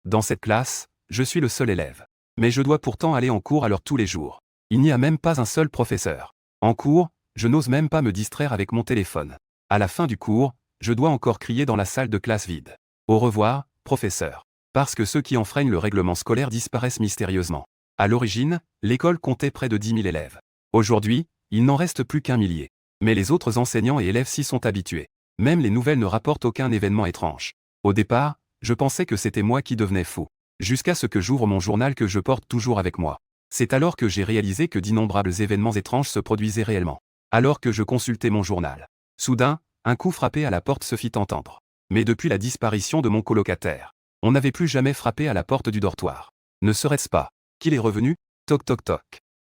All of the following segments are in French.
Dans cette classe, je suis le seul élève. Mais je dois pourtant aller en cours à l'heure tous les jours. Il n'y a même pas un seul professeur. En cours, je n'ose même pas me distraire avec mon téléphone. À la fin du cours, je dois encore crier dans la salle de classe vide. Au revoir, professeur. Parce que ceux qui enfreignent le règlement scolaire disparaissent mystérieusement. À l'origine, l'école comptait près de 10 000 élèves. Aujourd'hui, il n'en reste plus qu'un millier. Mais les autres enseignants et élèves s'y sont habitués. Même les nouvelles ne rapportent aucun événement étrange. Au départ, je pensais que c'était moi qui devenais fou. Jusqu'à ce que j'ouvre mon journal que je porte toujours avec moi. C'est alors que j'ai réalisé que d'innombrables événements étranges se produisaient réellement. Alors que je consultais mon journal. Soudain, un coup frappé à la porte se fit entendre. Mais depuis la disparition de mon colocataire, on n'avait plus jamais frappé à la porte du dortoir. Ne serait-ce pas qu'il est revenu? Toc toc toc.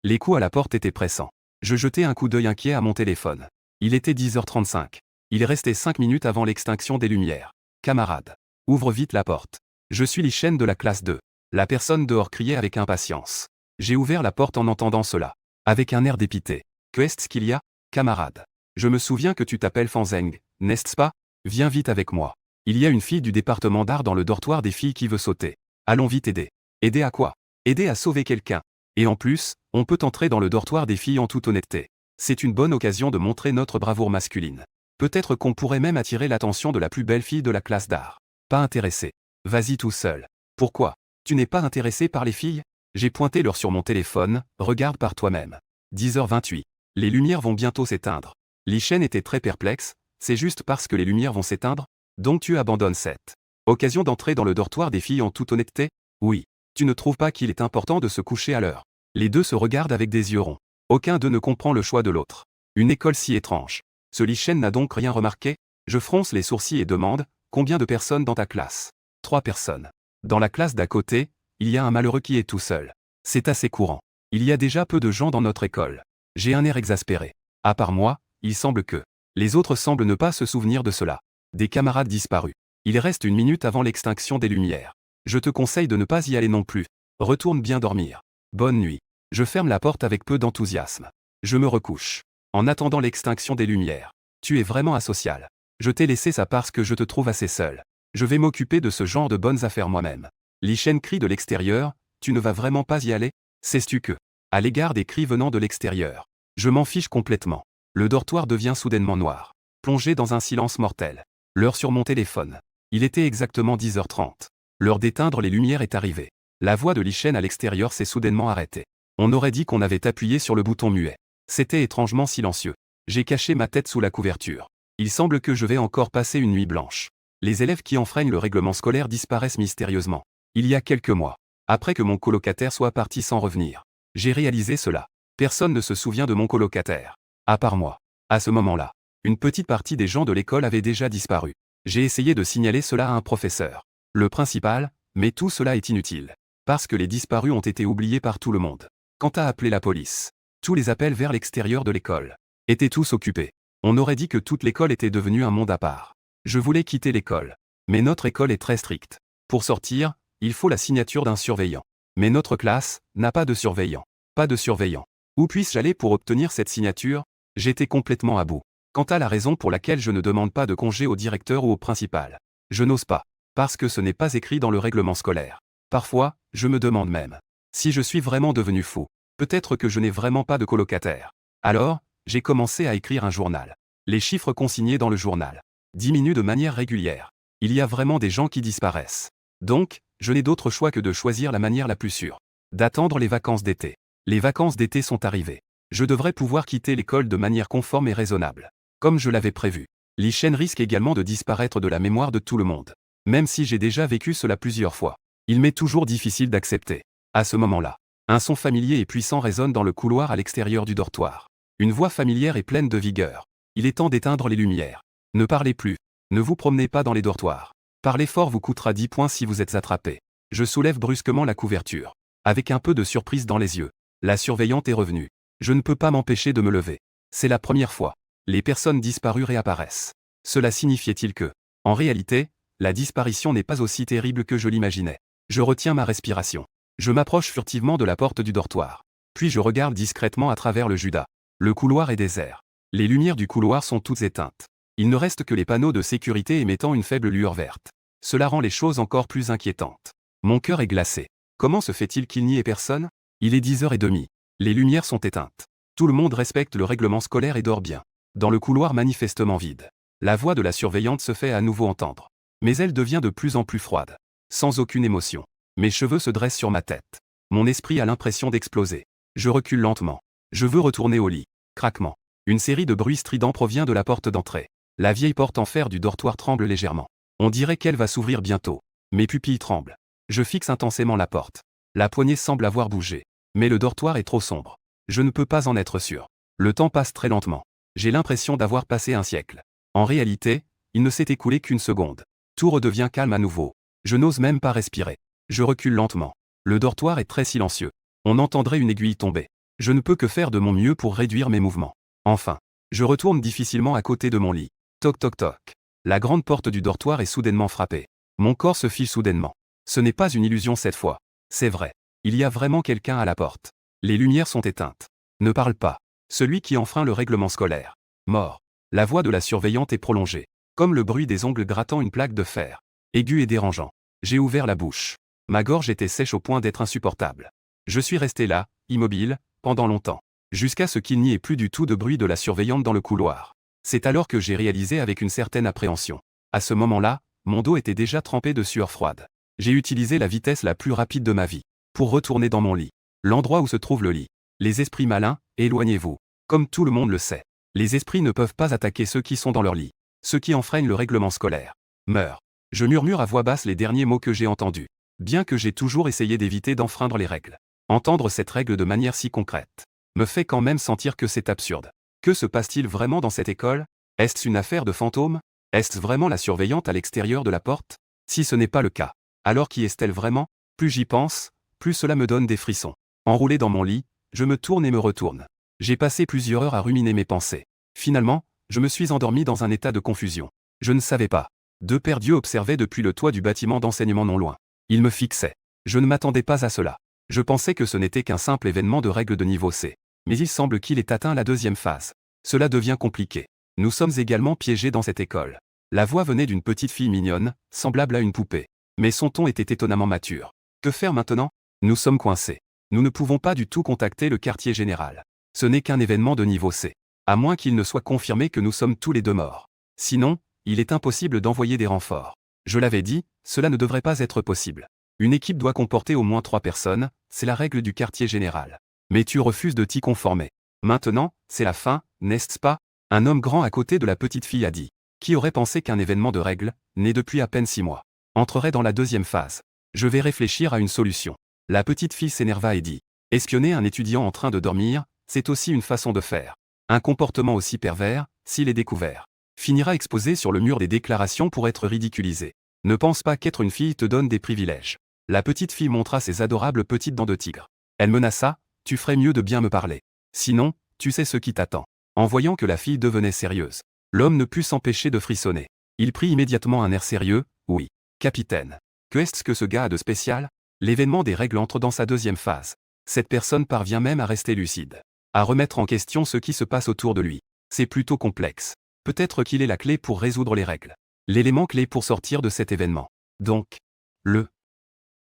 Les coups à la porte étaient pressants. Je jetai un coup d'œil inquiet à mon téléphone. Il était 10h35. Il restait 5 minutes avant l'extinction des lumières. Camarade, ouvre vite la porte. Je suis Lichen de la classe 2. La personne dehors criait avec impatience. J'ai ouvert la porte en entendant cela. Avec un air dépité. Qu'est-ce qu'il y a, camarade? Je me souviens que tu t'appelles Fanzeng, n'est-ce pas? Viens vite avec moi. Il y a une fille du département d'art dans le dortoir des filles qui veut sauter. Allons vite aider. Aider à quoi? Aider à sauver quelqu'un. Et en plus, on peut entrer dans le dortoir des filles en toute honnêteté. C'est une bonne occasion de montrer notre bravoure masculine. Peut-être qu'on pourrait même attirer l'attention de la plus belle fille de la classe d'art. Pas intéressé. Vas-y tout seul. Pourquoi? Tu n'es pas intéressé par les filles? J'ai pointé l'heure sur mon téléphone, regarde par toi-même. 10h28. Les lumières vont bientôt s'éteindre. Lichen était très perplexe, c'est juste parce que les lumières vont s'éteindre? Donc tu abandonnes cette occasion d'entrer dans le dortoir des filles en toute honnêteté? Oui. Tu ne trouves pas qu'il est important de se coucher à l'heure? Les deux se regardent avec des yeux ronds. Aucun d'eux ne comprend le choix de l'autre. Une école si étrange. Ce Lichen n'a donc rien remarqué? Je fronce les sourcils et demande, combien de personnes dans ta classe? 3 personnes. Dans la classe d'à côté, il y a un malheureux qui est tout seul. C'est assez courant. Il y a déjà peu de gens dans notre école. J'ai un air exaspéré. À part moi, il semble que les autres semblent ne pas se souvenir de cela. Des camarades disparus. Il reste 1 minute avant l'extinction des lumières. Je te conseille de ne pas y aller non plus. Retourne bien dormir. Bonne nuit. Je ferme la porte avec peu d'enthousiasme. Je me recouche. En attendant l'extinction des lumières. Tu es vraiment asocial. Je t'ai laissé ça parce que je te trouve assez seul. Je vais m'occuper de ce genre de bonnes affaires moi-même. Lichen crie de l'extérieur, tu ne vas vraiment pas y aller? Sais-tu que, à l'égard des cris venant de l'extérieur, je m'en fiche complètement. Le dortoir devient soudainement noir, plongé dans un silence mortel. L'heure sur mon téléphone. Il était exactement 10h30. L'heure d'éteindre les lumières est arrivée. La voix de Lichen à l'extérieur s'est soudainement arrêtée. On aurait dit qu'on avait appuyé sur le bouton muet. C'était étrangement silencieux. J'ai caché ma tête sous la couverture. Il semble que je vais encore passer une nuit blanche. Les élèves qui enfreignent le règlement scolaire disparaissent mystérieusement. Il y a quelques mois, après que mon colocataire soit parti sans revenir, j'ai réalisé cela. Personne ne se souvient de mon colocataire. À part moi. À ce moment-là, une petite partie des gens de l'école avaient déjà disparu. J'ai essayé de signaler cela à un professeur. Le principal, mais tout cela est inutile. Parce que les disparus ont été oubliés par tout le monde. Quant à appeler la police, tous les appels vers l'extérieur de l'école étaient tous occupés. On aurait dit que toute l'école était devenue un monde à part. Je voulais quitter l'école. Mais notre école est très stricte. Pour sortir, il faut la signature d'un surveillant. Mais notre classe n'a pas de surveillant. Pas de surveillant. Où puis-je aller pour obtenir cette signature? J'étais complètement à bout. Quant à la raison pour laquelle je ne demande pas de congé au directeur ou au principal, je n'ose pas. Parce que ce n'est pas écrit dans le règlement scolaire. Parfois, je me demande même si je suis vraiment devenu fou. Peut-être que je n'ai vraiment pas de colocataire. Alors, j'ai commencé à écrire un journal. Les chiffres consignés dans le journal diminuent de manière régulière. Il y a vraiment des gens qui disparaissent. Donc, je n'ai d'autre choix que de choisir la manière la plus sûre. D'attendre les vacances d'été. Les vacances d'été sont arrivées. Je devrais pouvoir quitter l'école de manière conforme et raisonnable. Comme je l'avais prévu. Lichen risque également de disparaître de la mémoire de tout le monde. Même si j'ai déjà vécu cela plusieurs fois. Il m'est toujours difficile d'accepter. À ce moment-là, un son familier et puissant résonne dans le couloir à l'extérieur du dortoir. Une voix familière et pleine de vigueur. Il est temps d'éteindre les lumières. Ne parlez plus. Ne vous promenez pas dans les dortoirs. Parler fort vous coûtera 10 points si vous êtes attrapé. Je soulève brusquement la couverture. Avec un peu de surprise dans les yeux. La surveillante est revenue. Je ne peux pas m'empêcher de me lever. C'est la première fois. Les personnes disparues réapparaissent. Cela signifiait-il que, en réalité, la disparition n'est pas aussi terrible que je l'imaginais. Je retiens ma respiration. Je m'approche furtivement de la porte du dortoir. Puis je regarde discrètement à travers le judas. Le couloir est désert. Les lumières du couloir sont toutes éteintes. Il ne reste que les panneaux de sécurité émettant une faible lueur verte. Cela rend les choses encore plus inquiétantes. Mon cœur est glacé. Comment se fait-il qu'il n'y ait personne? Il est 10h30. Les lumières sont éteintes. Tout le monde respecte le règlement scolaire et dort bien. Dans le couloir manifestement vide, la voix de la surveillante se fait à nouveau entendre. Mais elle devient de plus en plus froide. Sans aucune émotion. Mes cheveux se dressent sur ma tête. Mon esprit a l'impression d'exploser. Je recule lentement. Je veux retourner au lit. Craquement. Une série de bruits stridents provient de la porte d'entrée. La vieille porte en fer du dortoir tremble légèrement. On dirait qu'elle va s'ouvrir bientôt. Mes pupilles tremblent. Je fixe intensément la porte. La poignée semble avoir bougé. Mais le dortoir est trop sombre. Je ne peux pas en être sûr. Le temps passe très lentement. J'ai l'impression d'avoir passé un siècle. En réalité, il ne s'est écoulé qu'une seconde. Tout redevient calme à nouveau. Je n'ose même pas respirer. Je recule lentement. Le dortoir est très silencieux. On entendrait une aiguille tomber. Je ne peux que faire de mon mieux pour réduire mes mouvements. Enfin, je retourne difficilement à côté de mon lit. Toc toc toc. La grande porte du dortoir est soudainement frappée. Mon corps se fige soudainement. Ce n'est pas une illusion cette fois. C'est vrai. Il y a vraiment quelqu'un à la porte. Les lumières sont éteintes. Ne parle pas. Celui qui enfreint le règlement scolaire. Mort. La voix de la surveillante est prolongée. Comme le bruit des ongles grattant une plaque de fer. Aigu et dérangeant. J'ai ouvert la bouche. Ma gorge était sèche au point d'être insupportable. Je suis resté là, immobile, pendant longtemps. Jusqu'à ce qu'il n'y ait plus du tout de bruit de la surveillante dans le couloir. C'est alors que j'ai réalisé avec une certaine appréhension. À ce moment-là, mon dos était déjà trempé de sueur froide. J'ai utilisé la vitesse la plus rapide de ma vie. Pour retourner dans mon lit. L'endroit où se trouve le lit. Les esprits malins, éloignez-vous. Comme tout le monde le sait. Les esprits ne peuvent pas attaquer ceux qui sont dans leur lit. Ceux qui enfreignent le règlement scolaire. Meurent. Je murmure à voix basse les derniers mots que j'ai entendus. Bien que j'ai toujours essayé d'éviter d'enfreindre les règles. Entendre cette règle de manière si concrète me fait quand même sentir que c'est absurde. Que se passe-t-il vraiment dans cette école? Est-ce une affaire de fantôme? Est-ce vraiment la surveillante à l'extérieur de la porte? Si ce n'est pas le cas, alors qui est-elle vraiment? Plus j'y pense, plus cela me donne des frissons. Enroulé dans mon lit, je me tourne et me retourne. J'ai passé plusieurs heures à ruminer mes pensées. Finalement, je me suis endormi dans un état de confusion. Je ne savais pas. Deux paires d'yeux observaient depuis le toit du bâtiment d'enseignement non loin. Ils me fixaient. Je ne m'attendais pas à cela. Je pensais que ce n'était qu'un simple événement de règle de niveau C. Mais il semble qu'il ait atteint la deuxième phase. Cela devient compliqué. Nous sommes également piégés dans cette école. La voix venait d'une petite fille mignonne, semblable à une poupée. Mais son ton était étonnamment mature. Que faire maintenant? Nous sommes coincés. Nous ne pouvons pas du tout contacter le quartier général. Ce n'est qu'un événement de niveau C. À moins qu'il ne soit confirmé que nous sommes tous les deux morts. Sinon, il est impossible d'envoyer des renforts. Je l'avais dit, cela ne devrait pas être possible. Une équipe doit comporter au moins 3 personnes, c'est la règle du quartier général. Mais tu refuses de t'y conformer. Maintenant, c'est la fin, n'est-ce pas? Un homme grand à côté de la petite fille a dit. Qui aurait pensé qu'un événement de règle, né depuis à peine 6 mois, entrerait dans la deuxième phase? Je vais réfléchir à une solution. La petite fille s'énerva et dit. Espionner un étudiant en train de dormir, c'est aussi une façon de faire. Un comportement aussi pervers, s'il est découvert, finira exposé sur le mur des déclarations pour être ridiculisé. Ne pense pas qu'être une fille te donne des privilèges. La petite fille montra ses adorables petites dents de tigre. Elle menaça. Tu ferais mieux de bien me parler. Sinon, tu sais ce qui t'attend. En voyant que la fille devenait sérieuse, l'homme ne put s'empêcher de frissonner. Il prit immédiatement un air sérieux. Oui, capitaine. Que est-ce que ce gars a de spécial? L'événement des règles entre dans sa deuxième phase. Cette personne parvient même à rester lucide. À remettre en question ce qui se passe autour de lui. C'est plutôt complexe. Peut-être qu'il est la clé pour résoudre les règles. L'élément clé pour sortir de cet événement. Donc,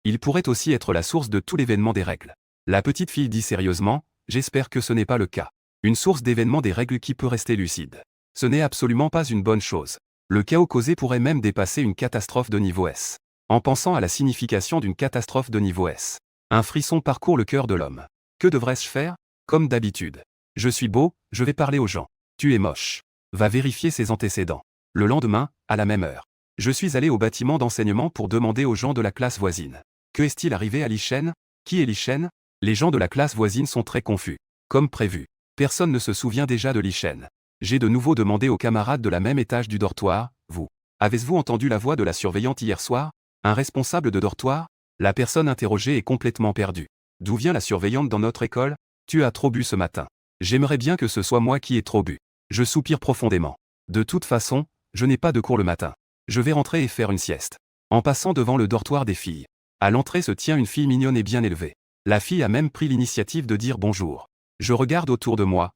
il pourrait aussi être la source de tout l'événement des règles. La petite fille dit sérieusement, j'espère que ce n'est pas le cas. Une source d'événement des règles qui peut rester lucide. Ce n'est absolument pas une bonne chose. Le chaos causé pourrait même dépasser une catastrophe de niveau S. En pensant à la signification d'une catastrophe de niveau S, un frisson parcourt le cœur de l'homme. Que devrais-je faire? Comme d'habitude. Je suis beau, je vais parler aux gens. Tu es moche. Va vérifier ses antécédents. Le lendemain, à la même heure, je suis allé au bâtiment d'enseignement pour demander aux gens de la classe voisine. Que est-il arrivé à Lichen? Qui est Lichen? Les gens de la classe voisine sont très confus. Comme prévu. Personne ne se souvient déjà de Lichen. J'ai de nouveau demandé aux camarades de la même étage du dortoir, vous. Avez-vous entendu la voix de la surveillante hier soir? Un responsable de dortoir? La personne interrogée est complètement perdue. D'où vient la surveillante dans notre école? Tu as trop bu ce matin. J'aimerais bien que ce soit moi qui ai trop bu. Je soupire profondément. De toute façon, je n'ai pas de cours le matin. Je vais rentrer et faire une sieste. En passant devant le dortoir des filles. À l'entrée se tient une fille mignonne et bien élevée. La fille a même pris l'initiative de dire bonjour. Je regarde autour de moi,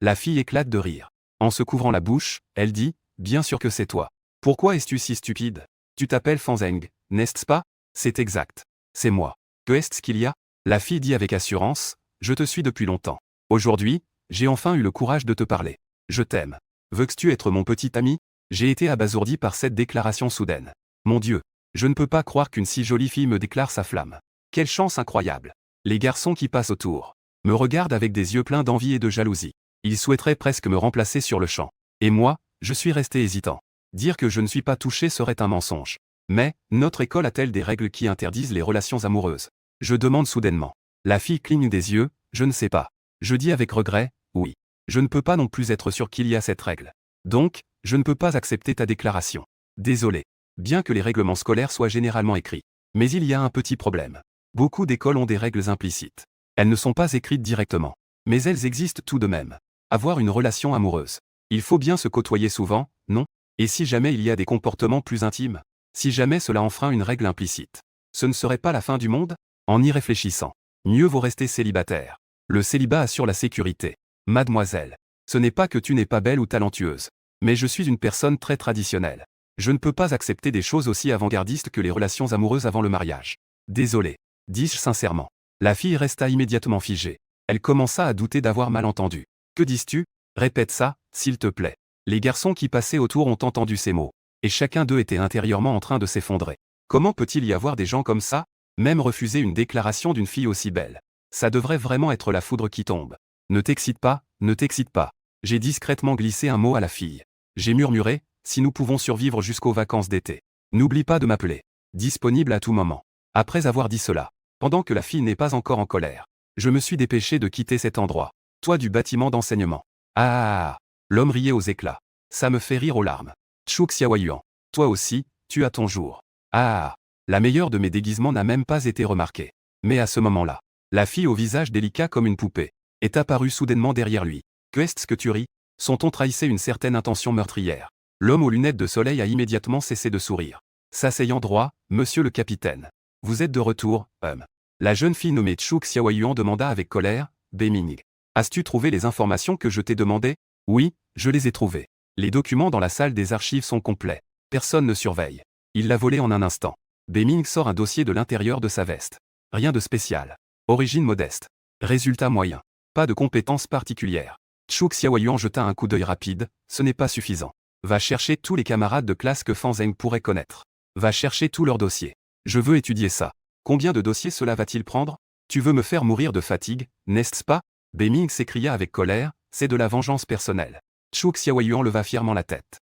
La fille éclate de rire. En se couvrant la bouche, elle dit, bien sûr que c'est toi. Pourquoi es-tu si stupide? Tu t'appelles Fanzeng, n'est-ce pas? C'est exact. C'est moi. Que est-ce qu'il y a? La fille dit avec assurance, je te suis depuis longtemps. Aujourd'hui, j'ai enfin eu le courage de te parler. Je t'aime. Veux-tu être mon petit ami? J'ai été abasourdi par cette déclaration soudaine. Mon Dieu, je ne peux pas croire qu'une si jolie fille me déclare sa flamme. Quelle chance incroyable. Les garçons qui passent autour me regardent avec des yeux pleins d'envie et de jalousie. Ils souhaiteraient presque me remplacer sur le champ. Et moi, je suis resté hésitant. Dire que je ne suis pas touché serait un mensonge. Mais, notre école a-t-elle des règles qui interdisent les relations amoureuses? Je demande soudainement. La fille cligne des yeux, je ne sais pas. Je dis avec regret, oui. Je ne peux pas non plus être sûr qu'il y a cette règle. Donc, je ne peux pas accepter ta déclaration. Désolé. Bien que les règlements scolaires soient généralement écrits. Mais il y a un petit problème. Beaucoup d'écoles ont des règles implicites. Elles ne sont pas écrites directement. Mais elles existent tout de même. Avoir une relation amoureuse. Il faut bien se côtoyer souvent, non? Et si jamais il y a des comportements plus intimes? Si jamais cela enfreint une règle implicite? Ce ne serait pas la fin du monde? En y réfléchissant, mieux vaut rester célibataire. Le célibat assure la sécurité. Mademoiselle, ce n'est pas que tu n'es pas belle ou talentueuse. Mais je suis une personne très traditionnelle. Je ne peux pas accepter des choses aussi avant-gardistes que les relations amoureuses avant le mariage. Désolé. Dis-je sincèrement. La fille resta immédiatement figée. Elle commença à douter d'avoir mal entendu. Que dis-tu? Répète ça, s'il te plaît. Les garçons qui passaient autour ont entendu ces mots. Et chacun d'eux était intérieurement en train de s'effondrer. Comment peut-il y avoir des gens comme ça? Même refuser une déclaration d'une fille aussi belle. Ça devrait vraiment être la foudre qui tombe. Ne t'excite pas, ne t'excite pas. J'ai discrètement glissé un mot à la fille. J'ai murmuré, si nous pouvons survivre jusqu'aux vacances d'été. N'oublie pas de m'appeler. Disponible à tout moment. Après avoir dit cela, pendant que la fille n'est pas encore en colère, je me suis dépêché de quitter cet endroit. Toit du bâtiment d'enseignement. Ah. L'homme riait aux éclats. Ça me fait rire aux larmes. Tchouk Xiaoyuan. Toi aussi, tu as ton jour. Ah. La meilleure de mes déguisements n'a même pas été remarquée. Mais à ce moment-là, la fille au visage délicat comme une poupée est apparue soudainement derrière lui. Que est-ce que tu ris? Son ton trahissait une certaine intention meurtrière. L'homme aux lunettes de soleil a immédiatement cessé de sourire. S'asseyant droit, monsieur le capitaine. Vous êtes de retour, homme. La jeune fille nommée Tchouk Xiaoyuan demanda avec colère, Beming. As-tu trouvé les informations que je t'ai demandées? Oui, je les ai trouvées. Les documents dans la salle des archives sont complets. Personne ne surveille. Il l'a volé en un instant. Beming sort un dossier de l'intérieur de sa veste. Rien de spécial. Origine modeste. Résultat moyen. Pas de compétences particulières. Tchouk Xiaoyuan jeta un coup d'œil rapide, ce n'est pas suffisant. Va chercher tous les camarades de classe que Fan Zheng pourrait connaître. Va chercher tous leurs dossiers. Je veux étudier ça. Combien de dossiers cela va-t-il prendre? Tu veux me faire mourir de fatigue, n'est-ce pas? Beming s'écria avec colère, c'est de la vengeance personnelle. Tchouk Xiaoyuan leva fièrement la tête.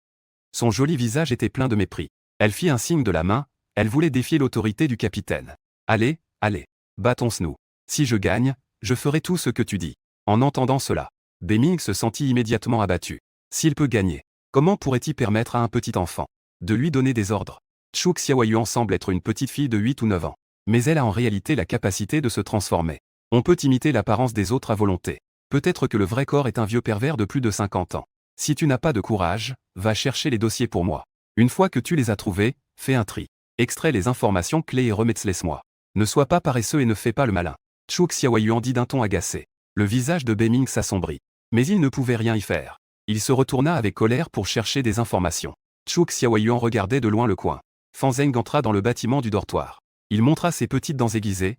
Son joli visage était plein de mépris. Elle fit un signe de la main, elle voulait défier l'autorité du capitaine. Allez, allez, battons-nous. Si je gagne, je ferai tout ce que tu dis. En entendant cela, Beming se sentit immédiatement abattu. S'il peut gagner, comment pourrait-il permettre à un petit enfant de lui donner des ordres? Tchouk Xiaoyuan semble être une petite fille de 8 ou 9 ans. Mais elle a en réalité la capacité de se transformer. On peut imiter l'apparence des autres à volonté. Peut-être que le vrai corps est un vieux pervers de plus de 50 ans. Si tu n'as pas de courage, va chercher les dossiers pour moi. Une fois que tu les as trouvés, fais un tri. Extrais les informations clés et remets-les-moi. Ne sois pas paresseux et ne fais pas le malin. Tchouk Xiaoyuan dit d'un ton agacé. Le visage de Beming s'assombrit. Mais il ne pouvait rien y faire. Il se retourna avec colère pour chercher des informations. Tchouk Xiaoyuan regardait de loin le coin. Fan Zheng entra dans le bâtiment du dortoir. Il montra ses petites dents aiguisées.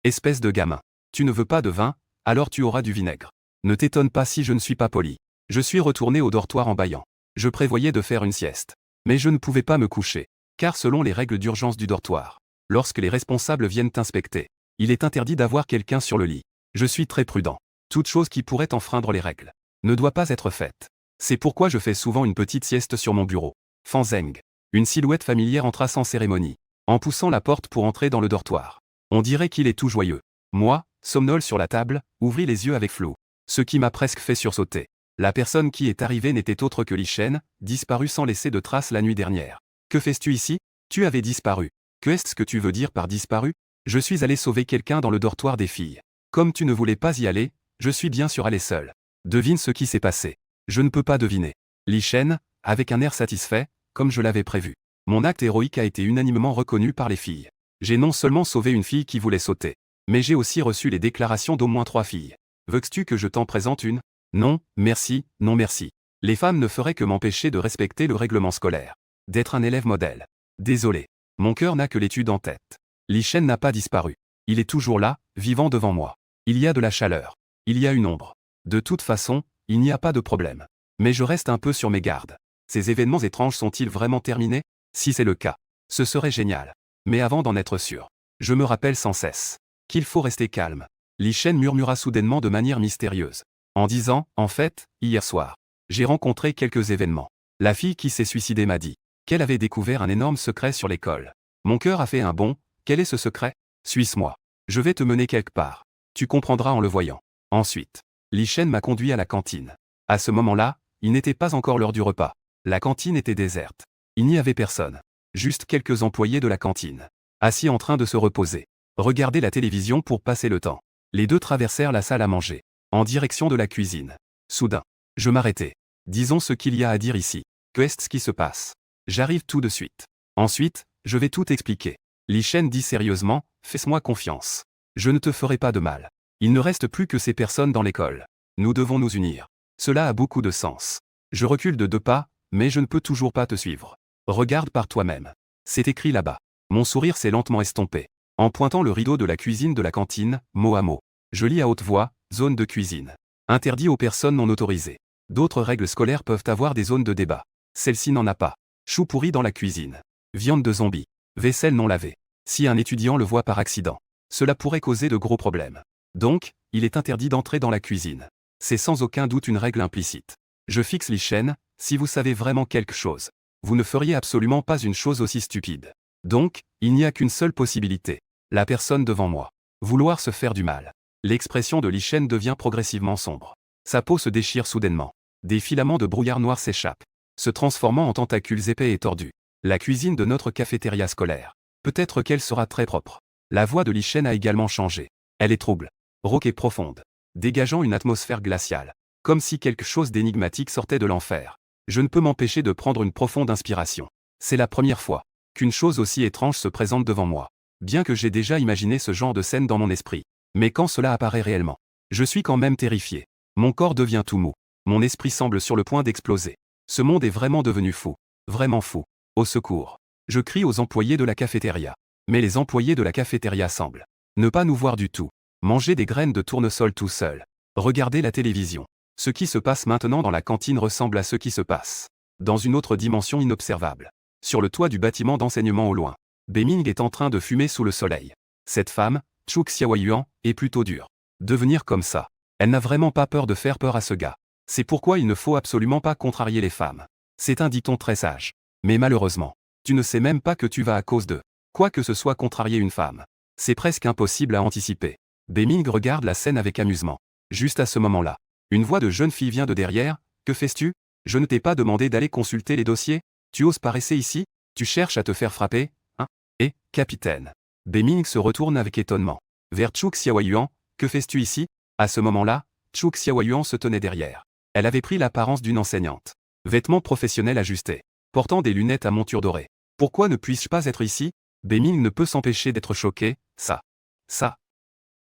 Espèce de gamin. Tu ne veux pas de vin, alors tu auras du vinaigre. Ne t'étonne pas si je ne suis pas poli. Je suis retourné au dortoir en bâillant. Je prévoyais de faire une sieste. Mais je ne pouvais pas me coucher. Car selon les règles d'urgence du dortoir, lorsque les responsables viennent t'inspecter, il est interdit d'avoir quelqu'un sur le lit. Je suis très prudent. Toute chose qui pourrait enfreindre les règles ne doit pas être faite. C'est pourquoi je fais souvent une petite sieste sur mon bureau. Fan Zheng. Une silhouette familière entra sans cérémonie, en poussant la porte pour entrer dans le dortoir. On dirait qu'il est tout joyeux. Moi, somnole sur la table, ouvris les yeux avec flou. Ce qui m'a presque fait sursauter. La personne qui est arrivée n'était autre que Li Shen, disparue sans laisser de traces la nuit dernière. Que fais-tu ici? Tu avais disparu. Que est-ce que tu veux dire par disparu? Je suis allé sauver quelqu'un dans le dortoir des filles. Comme tu ne voulais pas y aller, je suis bien sûr allé seul. Devine ce qui s'est passé. Je ne peux pas deviner. Li Shen, avec un air satisfait, comme je l'avais prévu. Mon acte héroïque a été unanimement reconnu par les filles. J'ai non seulement sauvé une fille qui voulait sauter, mais j'ai aussi reçu les déclarations d'au moins 3 filles. Veux-tu que je t'en présente une? Non, merci, non merci. Les femmes ne feraient que m'empêcher de respecter le règlement scolaire. D'être un élève modèle. Désolé. Mon cœur n'a que l'étude en tête. Li Shen n'a pas disparu. Il est toujours là, vivant devant moi. Il y a de la chaleur. Il y a une ombre. De toute façon, il n'y a pas de problème. Mais je reste un peu sur mes gardes. Ces événements étranges sont-ils vraiment terminés? Si c'est le cas, ce serait génial. Mais avant d'en être sûr, je me rappelle sans cesse qu'il faut rester calme. Li Shen murmura soudainement de manière mystérieuse, en disant, en fait, hier soir, j'ai rencontré quelques événements. La fille qui s'est suicidée m'a dit qu'elle avait découvert un énorme secret sur l'école. Mon cœur a fait un bond. Quel est ce secret? Suis-moi. Je vais te mener quelque part. Tu comprendras en le voyant. Ensuite, Li Shen m'a conduit à la cantine. À ce moment-là, il n'était pas encore l'heure du repas. La cantine était déserte. Il n'y avait personne. Juste quelques employés de la cantine, assis en train de se reposer. Regarder la télévision pour passer le temps. Les deux traversèrent la salle à manger, en direction de la cuisine. Soudain, je m'arrêtai. Disons ce qu'il y a à dire ici. Qu'est-ce qui se passe? J'arrive tout de suite. Ensuite, je vais tout expliquer. Li Shen dit sérieusement, fais-moi confiance. Je ne te ferai pas de mal. Il ne reste plus que ces personnes dans l'école. Nous devons nous unir. Cela a beaucoup de sens. Je recule de 2 pas, mais je ne peux toujours pas te suivre. Regarde par toi-même. C'est écrit là-bas. Mon sourire s'est lentement estompé. En pointant le rideau de la cuisine de la cantine, mot à mot. Je lis à haute voix, zone de cuisine. Interdit aux personnes non autorisées. D'autres règles scolaires peuvent avoir des zones de débat. Celle-ci n'en a pas. Chou pourri dans la cuisine. Viande de zombie. Vaisselle non lavée. Si un étudiant le voit par accident, cela pourrait causer de gros problèmes. Donc, il est interdit d'entrer dans la cuisine. C'est sans aucun doute une règle implicite. Je fixe Li Shen, si vous savez vraiment quelque chose, vous ne feriez absolument pas une chose aussi stupide. Donc, il n'y a qu'une seule possibilité. La personne devant moi. Vouloir se faire du mal. L'expression de Li Shen devient progressivement sombre. Sa peau se déchire soudainement. Des filaments de brouillard noir s'échappent, se transformant en tentacules épais et tordus. La cuisine de notre cafétéria scolaire. Peut-être qu'elle sera très propre. La voix de Li Shen a également changé. Elle est trouble, rauque et profonde, dégageant une atmosphère glaciale, comme si quelque chose d'énigmatique sortait de l'enfer. Je ne peux m'empêcher de prendre une profonde inspiration. C'est la première fois qu'une chose aussi étrange se présente devant moi. Bien que j'ai déjà imaginé ce genre de scène dans mon esprit. Mais quand cela apparaît réellement, je suis quand même terrifié. Mon corps devient tout mou. Mon esprit semble sur le point d'exploser. Ce monde est vraiment devenu fou. Vraiment fou. Au secours. Je crie aux employés de la cafétéria. Mais les employés de la cafétéria semblent ne pas nous voir du tout. Manger des graines de tournesol tout seul. Regarder la télévision. Ce qui se passe maintenant dans la cantine ressemble à ce qui se passe dans une autre dimension inobservable. Sur le toit du bâtiment d'enseignement au loin, Beming est en train de fumer sous le soleil. Cette femme, Chu Xiaoyuan, est plutôt dure. Devenir comme ça. Elle n'a vraiment pas peur de faire peur à ce gars. C'est pourquoi il ne faut absolument pas contrarier les femmes. C'est un dicton très sage. Mais malheureusement, tu ne sais même pas que tu vas à cause de quoi que ce soit contrarier une femme. C'est presque impossible à anticiper. Beming regarde la scène avec amusement. Juste à ce moment-là, une voix de jeune fille vient de derrière. Que fais-tu? Je ne t'ai pas demandé d'aller consulter les dossiers? Tu oses passer ici? Tu cherches à te faire frapper, hein? Et, capitaine. Beming se retourne avec étonnement. Vers Chu Xiaoyuan, que fais-tu ici? À ce moment-là, Chu Xiaoyuan se tenait derrière. Elle avait pris l'apparence d'une enseignante. Vêtements professionnels ajustés. Portant des lunettes à monture dorée. Pourquoi ne puis-je pas être ici? Beming ne peut s'empêcher d'être choqué. Ça.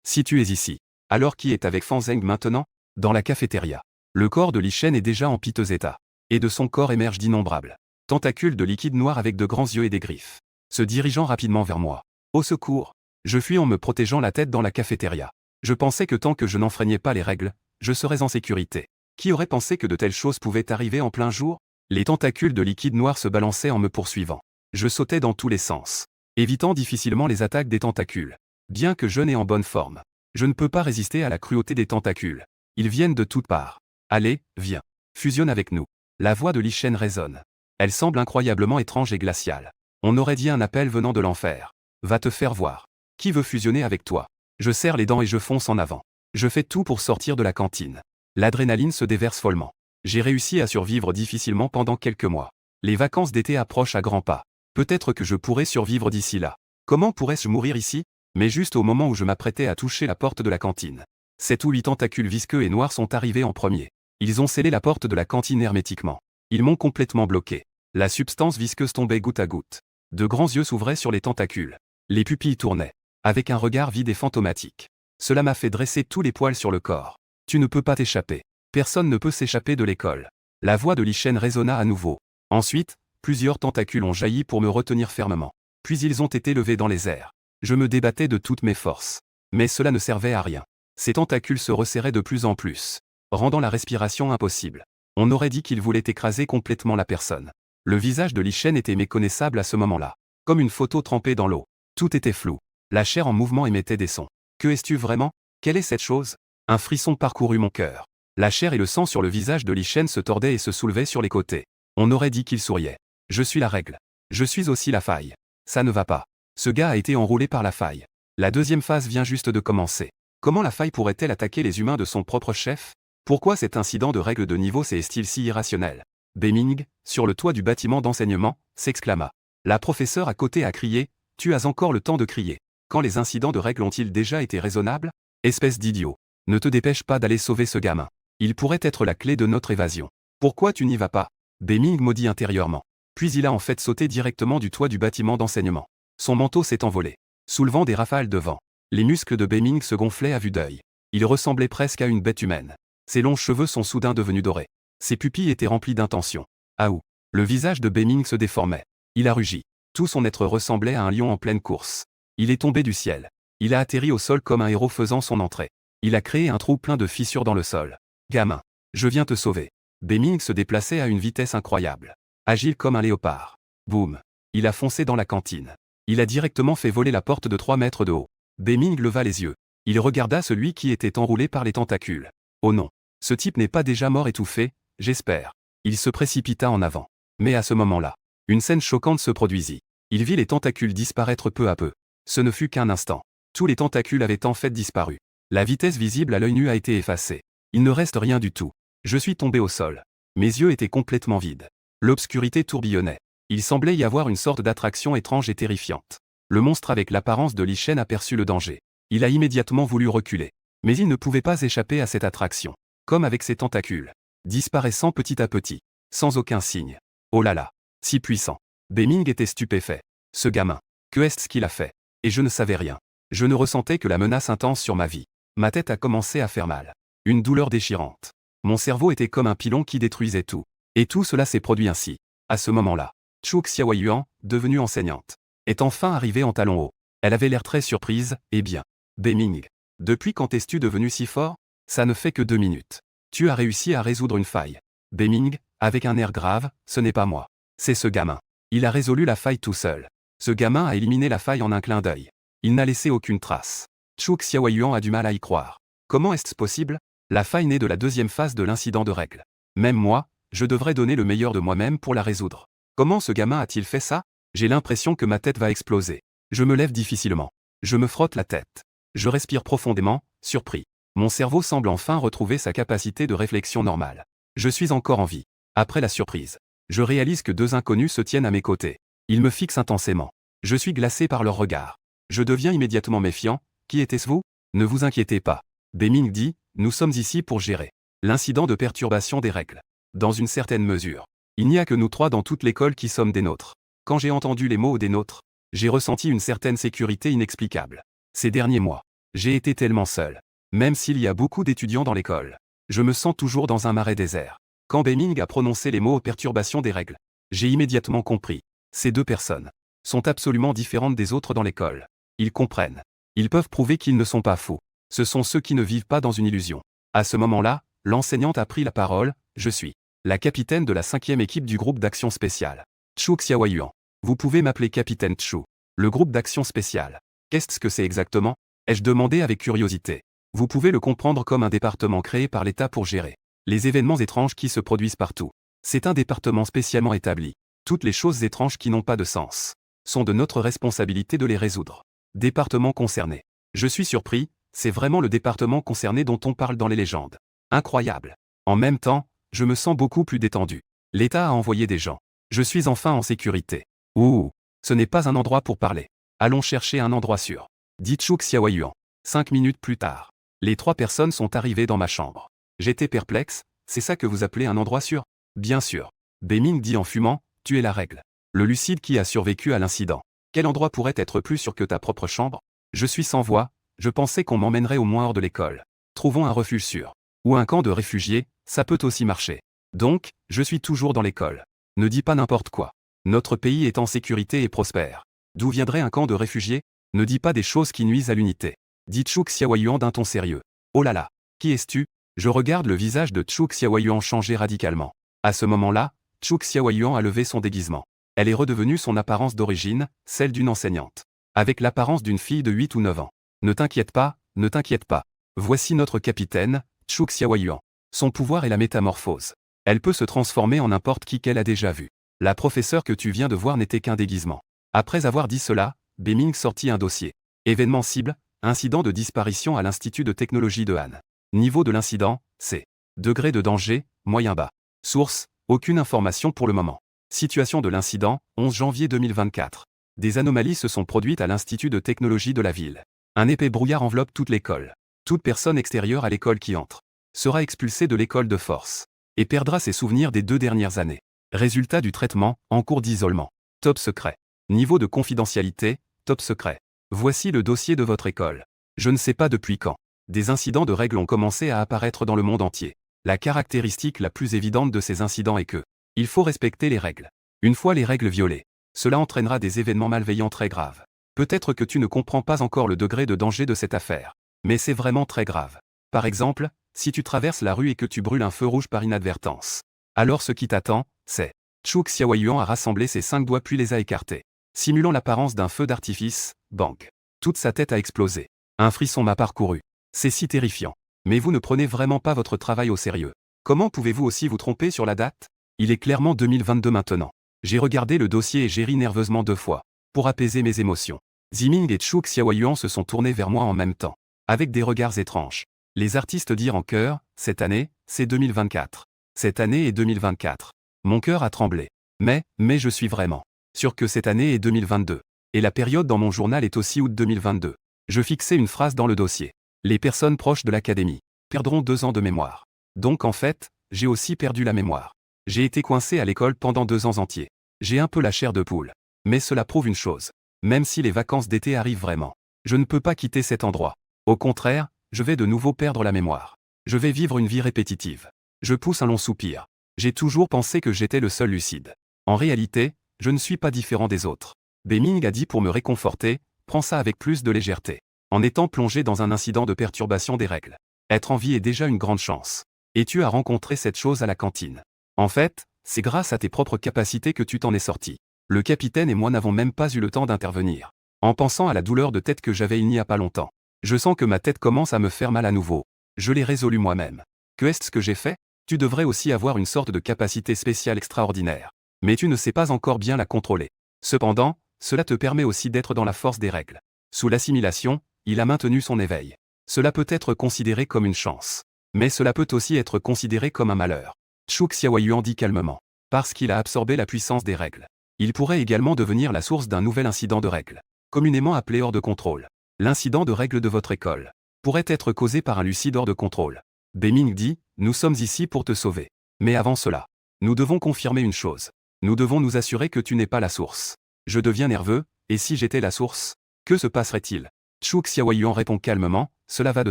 Si tu es ici, alors qui est avec Fan Zheng maintenant? Dans la cafétéria. Le corps de Li Shen est déjà en piteux état. Et de son corps émergent d'innombrables tentacules de liquide noir avec de grands yeux et des griffes. Se dirigeant rapidement vers moi. Au secours. Je fuis en me protégeant la tête dans la cafétéria. Je pensais que tant que je n'enfreignais pas les règles, je serais en sécurité. Qui aurait pensé que de telles choses pouvaient arriver en plein jour? Les tentacules de liquide noir se balançaient en me poursuivant. Je sautais dans tous les sens, évitant difficilement les attaques des tentacules. Bien que jeune et en bonne forme, je ne peux pas résister à la cruauté des tentacules. Ils viennent de toutes parts. Allez, viens. Fusionne avec nous. La voix de Li Shen résonne. Elle semble incroyablement étrange et glaciale. On aurait dit un appel venant de l'enfer. Va te faire voir. Qui veut fusionner avec toi? Je serre les dents et je fonce en avant. Je fais tout pour sortir de la cantine. L'adrénaline se déverse follement. J'ai réussi à survivre difficilement pendant quelques mois. Les vacances d'été approchent à grands pas. Peut-être que je pourrais survivre d'ici là. Comment pourrais-je mourir ici? Mais juste au moment où je m'apprêtais à toucher la porte de la cantine. 7 ou 8 tentacules visqueux et noirs sont arrivés en premier. Ils ont scellé la porte de la cantine hermétiquement. Ils m'ont complètement bloqué. La substance visqueuse tombait goutte à goutte. De grands yeux s'ouvraient sur les tentacules. Les pupilles tournaient, avec un regard vide et fantomatique. Cela m'a fait dresser tous les poils sur le corps. Tu ne peux pas t'échapper. Personne ne peut s'échapper de l'école. La voix de Li Shen résonna à nouveau. Ensuite, plusieurs tentacules ont jailli pour me retenir fermement. Puis ils ont été levés dans les airs. Je me débattais de toutes mes forces. Mais cela ne servait à rien. Ces tentacules se resserraient de plus en plus, rendant la respiration impossible. On aurait dit qu'ils voulaient écraser complètement la personne. Le visage de Li Shen était méconnaissable à ce moment-là. Comme une photo trempée dans l'eau. Tout était flou. La chair en mouvement émettait des sons. Que es-tu vraiment? Quelle est cette chose? Un frisson parcourut mon cœur. La chair et le sang sur le visage de Li Shen se tordaient et se soulevaient sur les côtés. On aurait dit qu'il souriait. Je suis la règle. Je suis aussi la faille. Ça ne va pas. Ce gars a été enroulé par la faille. La deuxième phase vient juste de commencer. Comment la faille pourrait-elle attaquer les humains de son propre chef? Pourquoi cet incident de règle de niveau est-il si irrationnel? Beming, sur le toit du bâtiment d'enseignement, s'exclama. La professeure à côté a crié. Tu as encore le temps de crier. Quand les incidents de règle ont-ils déjà été raisonnables? Espèce d'idiot. Ne te dépêche pas d'aller sauver ce gamin. Il pourrait être la clé de notre évasion. Pourquoi tu n'y vas pas? Beming maudit intérieurement. Puis il a en fait sauté directement du toit du bâtiment d'enseignement. Son manteau s'est envolé, soulevant des rafales de vent. Les muscles de Beming se gonflaient à vue d'œil. Il ressemblait presque à une bête humaine. Ses longs cheveux sont soudain devenus dorés. Ses pupilles étaient remplies d'intention. Aou. Le visage de Beming se déformait. Il a rugi. Tout son être ressemblait à un lion en pleine course. Il est tombé du ciel. Il a atterri au sol comme un héros faisant son entrée. Il a créé un trou plein de fissures dans le sol. Gamin. Je viens te sauver. Beming se déplaçait à une vitesse incroyable. Agile comme un léopard. Boum. Il a foncé dans la cantine. Il a directement fait voler la porte de 3 mètres de haut. Beming leva les yeux. Il regarda celui qui était enroulé par les tentacules. Oh non. Ce type n'est pas déjà mort étouffé, j'espère. Il se précipita en avant. Mais à ce moment-là, une scène choquante se produisit. Il vit les tentacules disparaître peu à peu. Ce ne fut qu'un instant. Tous les tentacules avaient en fait disparu. La vitesse visible à l'œil nu a été effacée. Il ne reste rien du tout. Je suis tombé au sol. Mes yeux étaient complètement vides. L'obscurité tourbillonnait. Il semblait y avoir une sorte d'attraction étrange et terrifiante. Le monstre avec l'apparence de Li Shen aperçut le danger. Il a immédiatement voulu reculer. Mais il ne pouvait pas échapper à cette attraction. Comme avec ses tentacules. Disparaissant petit à petit. Sans aucun signe. Oh là là. Si puissant. Beming était stupéfait. Ce gamin. Que est-ce qu'il a fait? Et je ne savais rien. Je ne ressentais que la menace intense sur ma vie. Ma tête a commencé à faire mal. Une douleur déchirante. Mon cerveau était comme un pilon qui détruisait tout. Et tout cela s'est produit ainsi. À ce moment-là, Chu Xiaoyuan, devenue enseignante, est enfin arrivée en talons hauts. Elle avait l'air très surprise. Eh bien, Beming. Depuis quand es-tu devenu si fort? Ça ne fait que 2 minutes. Tu as réussi à résoudre une faille. Beming, avec un air grave, ce n'est pas moi. C'est ce gamin. Il a résolu la faille tout seul. Ce gamin a éliminé la faille en un clin d'œil. Il n'a laissé aucune trace. Chu Xiaoyuan a du mal à y croire. Comment est-ce possible? La faille naît de la deuxième phase de l'incident de règle. Même moi, je devrais donner le meilleur de moi-même pour la résoudre. Comment ce gamin a-t-il fait ça? J'ai l'impression que ma tête va exploser. Je me lève difficilement. Je me frotte la tête. Je respire profondément, surpris. Mon cerveau semble enfin retrouver sa capacité de réflexion normale. Je suis encore en vie. Après la surprise, je réalise que 2 inconnus se tiennent à mes côtés. Ils me fixent intensément. Je suis glacé par leur regard. Je deviens immédiatement méfiant. Qui était-ce vous? Ne vous inquiétez pas. Beming dit, nous sommes ici pour gérer l'incident de perturbation des règles. Dans une certaine mesure. Il n'y a que nous 3 dans toute l'école qui sommes des nôtres. Quand j'ai entendu les mots des nôtres, j'ai ressenti une certaine sécurité inexplicable. Ces derniers mois, j'ai été tellement seul. Même s'il y a beaucoup d'étudiants dans l'école, je me sens toujours dans un marais désert. Quand Beming a prononcé les mots perturbation des règles, j'ai immédiatement compris. Ces 2 personnes sont absolument différentes des autres dans l'école. Ils comprennent. Ils peuvent prouver qu'ils ne sont pas fous. Ce sont ceux qui ne vivent pas dans une illusion. À ce moment-là, l'enseignante a pris la parole. Je suis la capitaine de la 5e équipe du groupe d'action spéciale. Chu Xiaoyuan. Vous pouvez m'appeler capitaine Chu. Le groupe d'action spéciale. Qu'est-ce que c'est exactement? Ai-je demandé avec curiosité. Vous pouvez le comprendre comme un département créé par l'État pour gérer les événements étranges qui se produisent partout. C'est un département spécialement établi. Toutes les choses étranges qui n'ont pas de sens sont de notre responsabilité de les résoudre. Département concerné. Je suis surpris, c'est vraiment le département concerné dont on parle dans les légendes. Incroyable. En même temps, je me sens beaucoup plus détendu. L'État a envoyé des gens. Je suis enfin en sécurité. Ouh, ce n'est pas un endroit pour parler. Allons chercher un endroit sûr. Dit Chu Xiaoyuan. 5 minutes plus tard. Les 3 personnes sont arrivées dans ma chambre. J'étais perplexe, c'est ça que vous appelez un endroit sûr? Bien sûr. Beming dit en fumant, tu es la règle. Le lucide qui a survécu à l'incident. Quel endroit pourrait être plus sûr que ta propre chambre? Je suis sans voix, je pensais qu'on m'emmènerait au moins hors de l'école. Trouvons un refuge sûr. Ou un camp de réfugiés, ça peut aussi marcher. Donc, je suis toujours dans l'école. Ne dis pas n'importe quoi. Notre pays est en sécurité et prospère. D'où viendrait un camp de réfugiés? Ne dis pas des choses qui nuisent à l'unité. Dit Chu Xiaoyuan d'un ton sérieux. Oh là là, qui es-tu? Je regarde le visage de Chu Xiaoyuan changer radicalement. À ce moment-là, Chu Xiaoyuan a levé son déguisement. Elle est redevenue son apparence d'origine, celle d'une enseignante. Avec l'apparence d'une fille de 8 ou 9 ans. Ne t'inquiète pas, ne t'inquiète pas. Voici notre capitaine, Chu Xiaoyuan. Son pouvoir est la métamorphose. Elle peut se transformer en n'importe qui qu'elle a déjà vu. La professeure que tu viens de voir n'était qu'un déguisement. Après avoir dit cela, Beiming sortit un dossier. Événement cible, incident de disparition à l'Institut de technologie de Han. Niveau de l'incident, C. Degré de danger, moyen bas. Source, aucune information pour le moment. Situation de l'incident, 11 janvier 2024. Des anomalies se sont produites à l'Institut de technologie de la ville. Un épais brouillard enveloppe toute l'école. Toute personne extérieure à l'école qui entre sera expulsée de l'école de force et perdra ses souvenirs des 2 dernières années. Résultat du traitement, en cours d'isolement. Top secret. Niveau de confidentialité, top secret. Voici le dossier de votre école. Je ne sais pas depuis quand. Des incidents de règles ont commencé à apparaître dans le monde entier. La caractéristique la plus évidente de ces incidents est que il faut respecter les règles. Une fois les règles violées, cela entraînera des événements malveillants très graves. Peut-être que tu ne comprends pas encore le degré de danger de cette affaire. Mais c'est vraiment très grave. Par exemple, si tu traverses la rue et que tu brûles un feu rouge par inadvertance. Alors ce qui t'attend, c'est... Chu Xiaoyuan a rassemblé ses 5 doigts puis les a écartés. Simulant l'apparence d'un feu d'artifice, bang. Toute sa tête a explosé. Un frisson m'a parcouru. C'est si terrifiant. Mais vous ne prenez vraiment pas votre travail au sérieux. Comment pouvez-vous aussi vous tromper sur la date? Il est clairement 2022 maintenant. J'ai regardé le dossier et j'ai ri nerveusement 2 fois. Pour apaiser mes émotions. Ziming et Chu Xiaoyuan se sont tournés vers moi en même temps. Avec des regards étranges. Les artistes dirent en chœur, cette année, c'est 2024. Cette année est 2024. Mon cœur a tremblé. Mais je suis vraiment sûr que cette année est 2022. Et la période dans mon journal est aussi août 2022. Je fixais une phrase dans le dossier. Les personnes proches de l'académie perdront 2 ans de mémoire. Donc en fait, j'ai aussi perdu la mémoire. J'ai été coincé à l'école pendant 2 ans entiers. J'ai un peu la chair de poule. Mais cela prouve une chose. Même si les vacances d'été arrivent vraiment, je ne peux pas quitter cet endroit. Au contraire, je vais de nouveau perdre la mémoire. Je vais vivre une vie répétitive. Je pousse un long soupir. J'ai toujours pensé que j'étais le seul lucide. En réalité, je ne suis pas différent des autres. Beiming a dit pour me réconforter, prends ça avec plus de légèreté. En étant plongé dans un incident de perturbation des règles. Être en vie est déjà une grande chance. Et tu as rencontré cette chose à la cantine. En fait, c'est grâce à tes propres capacités que tu t'en es sorti. Le capitaine et moi n'avons même pas eu le temps d'intervenir. En pensant à la douleur de tête que j'avais il n'y a pas longtemps. Je sens que ma tête commence à me faire mal à nouveau. Je l'ai résolu moi-même. Que est-ce que j'ai fait? Tu devrais aussi avoir une sorte de capacité spéciale extraordinaire. Mais tu ne sais pas encore bien la contrôler. Cependant, cela te permet aussi d'être dans la force des règles. Sous l'assimilation, il a maintenu son éveil. Cela peut être considéré comme une chance. Mais cela peut aussi être considéré comme un malheur. Chu Xiaoyuan dit calmement. Parce qu'il a absorbé la puissance des règles. Il pourrait également devenir la source d'un nouvel incident de règles. Communément appelé hors de contrôle. L'incident de règles de votre école pourrait être causé par un lucide hors de contrôle. Beiming dit, nous sommes ici pour te sauver. Mais avant cela, nous devons confirmer une chose. Nous devons nous assurer que tu n'es pas la source. Je deviens nerveux, et si j'étais la source, que se passerait-il? Chu Xiaoyuan répond calmement, cela va de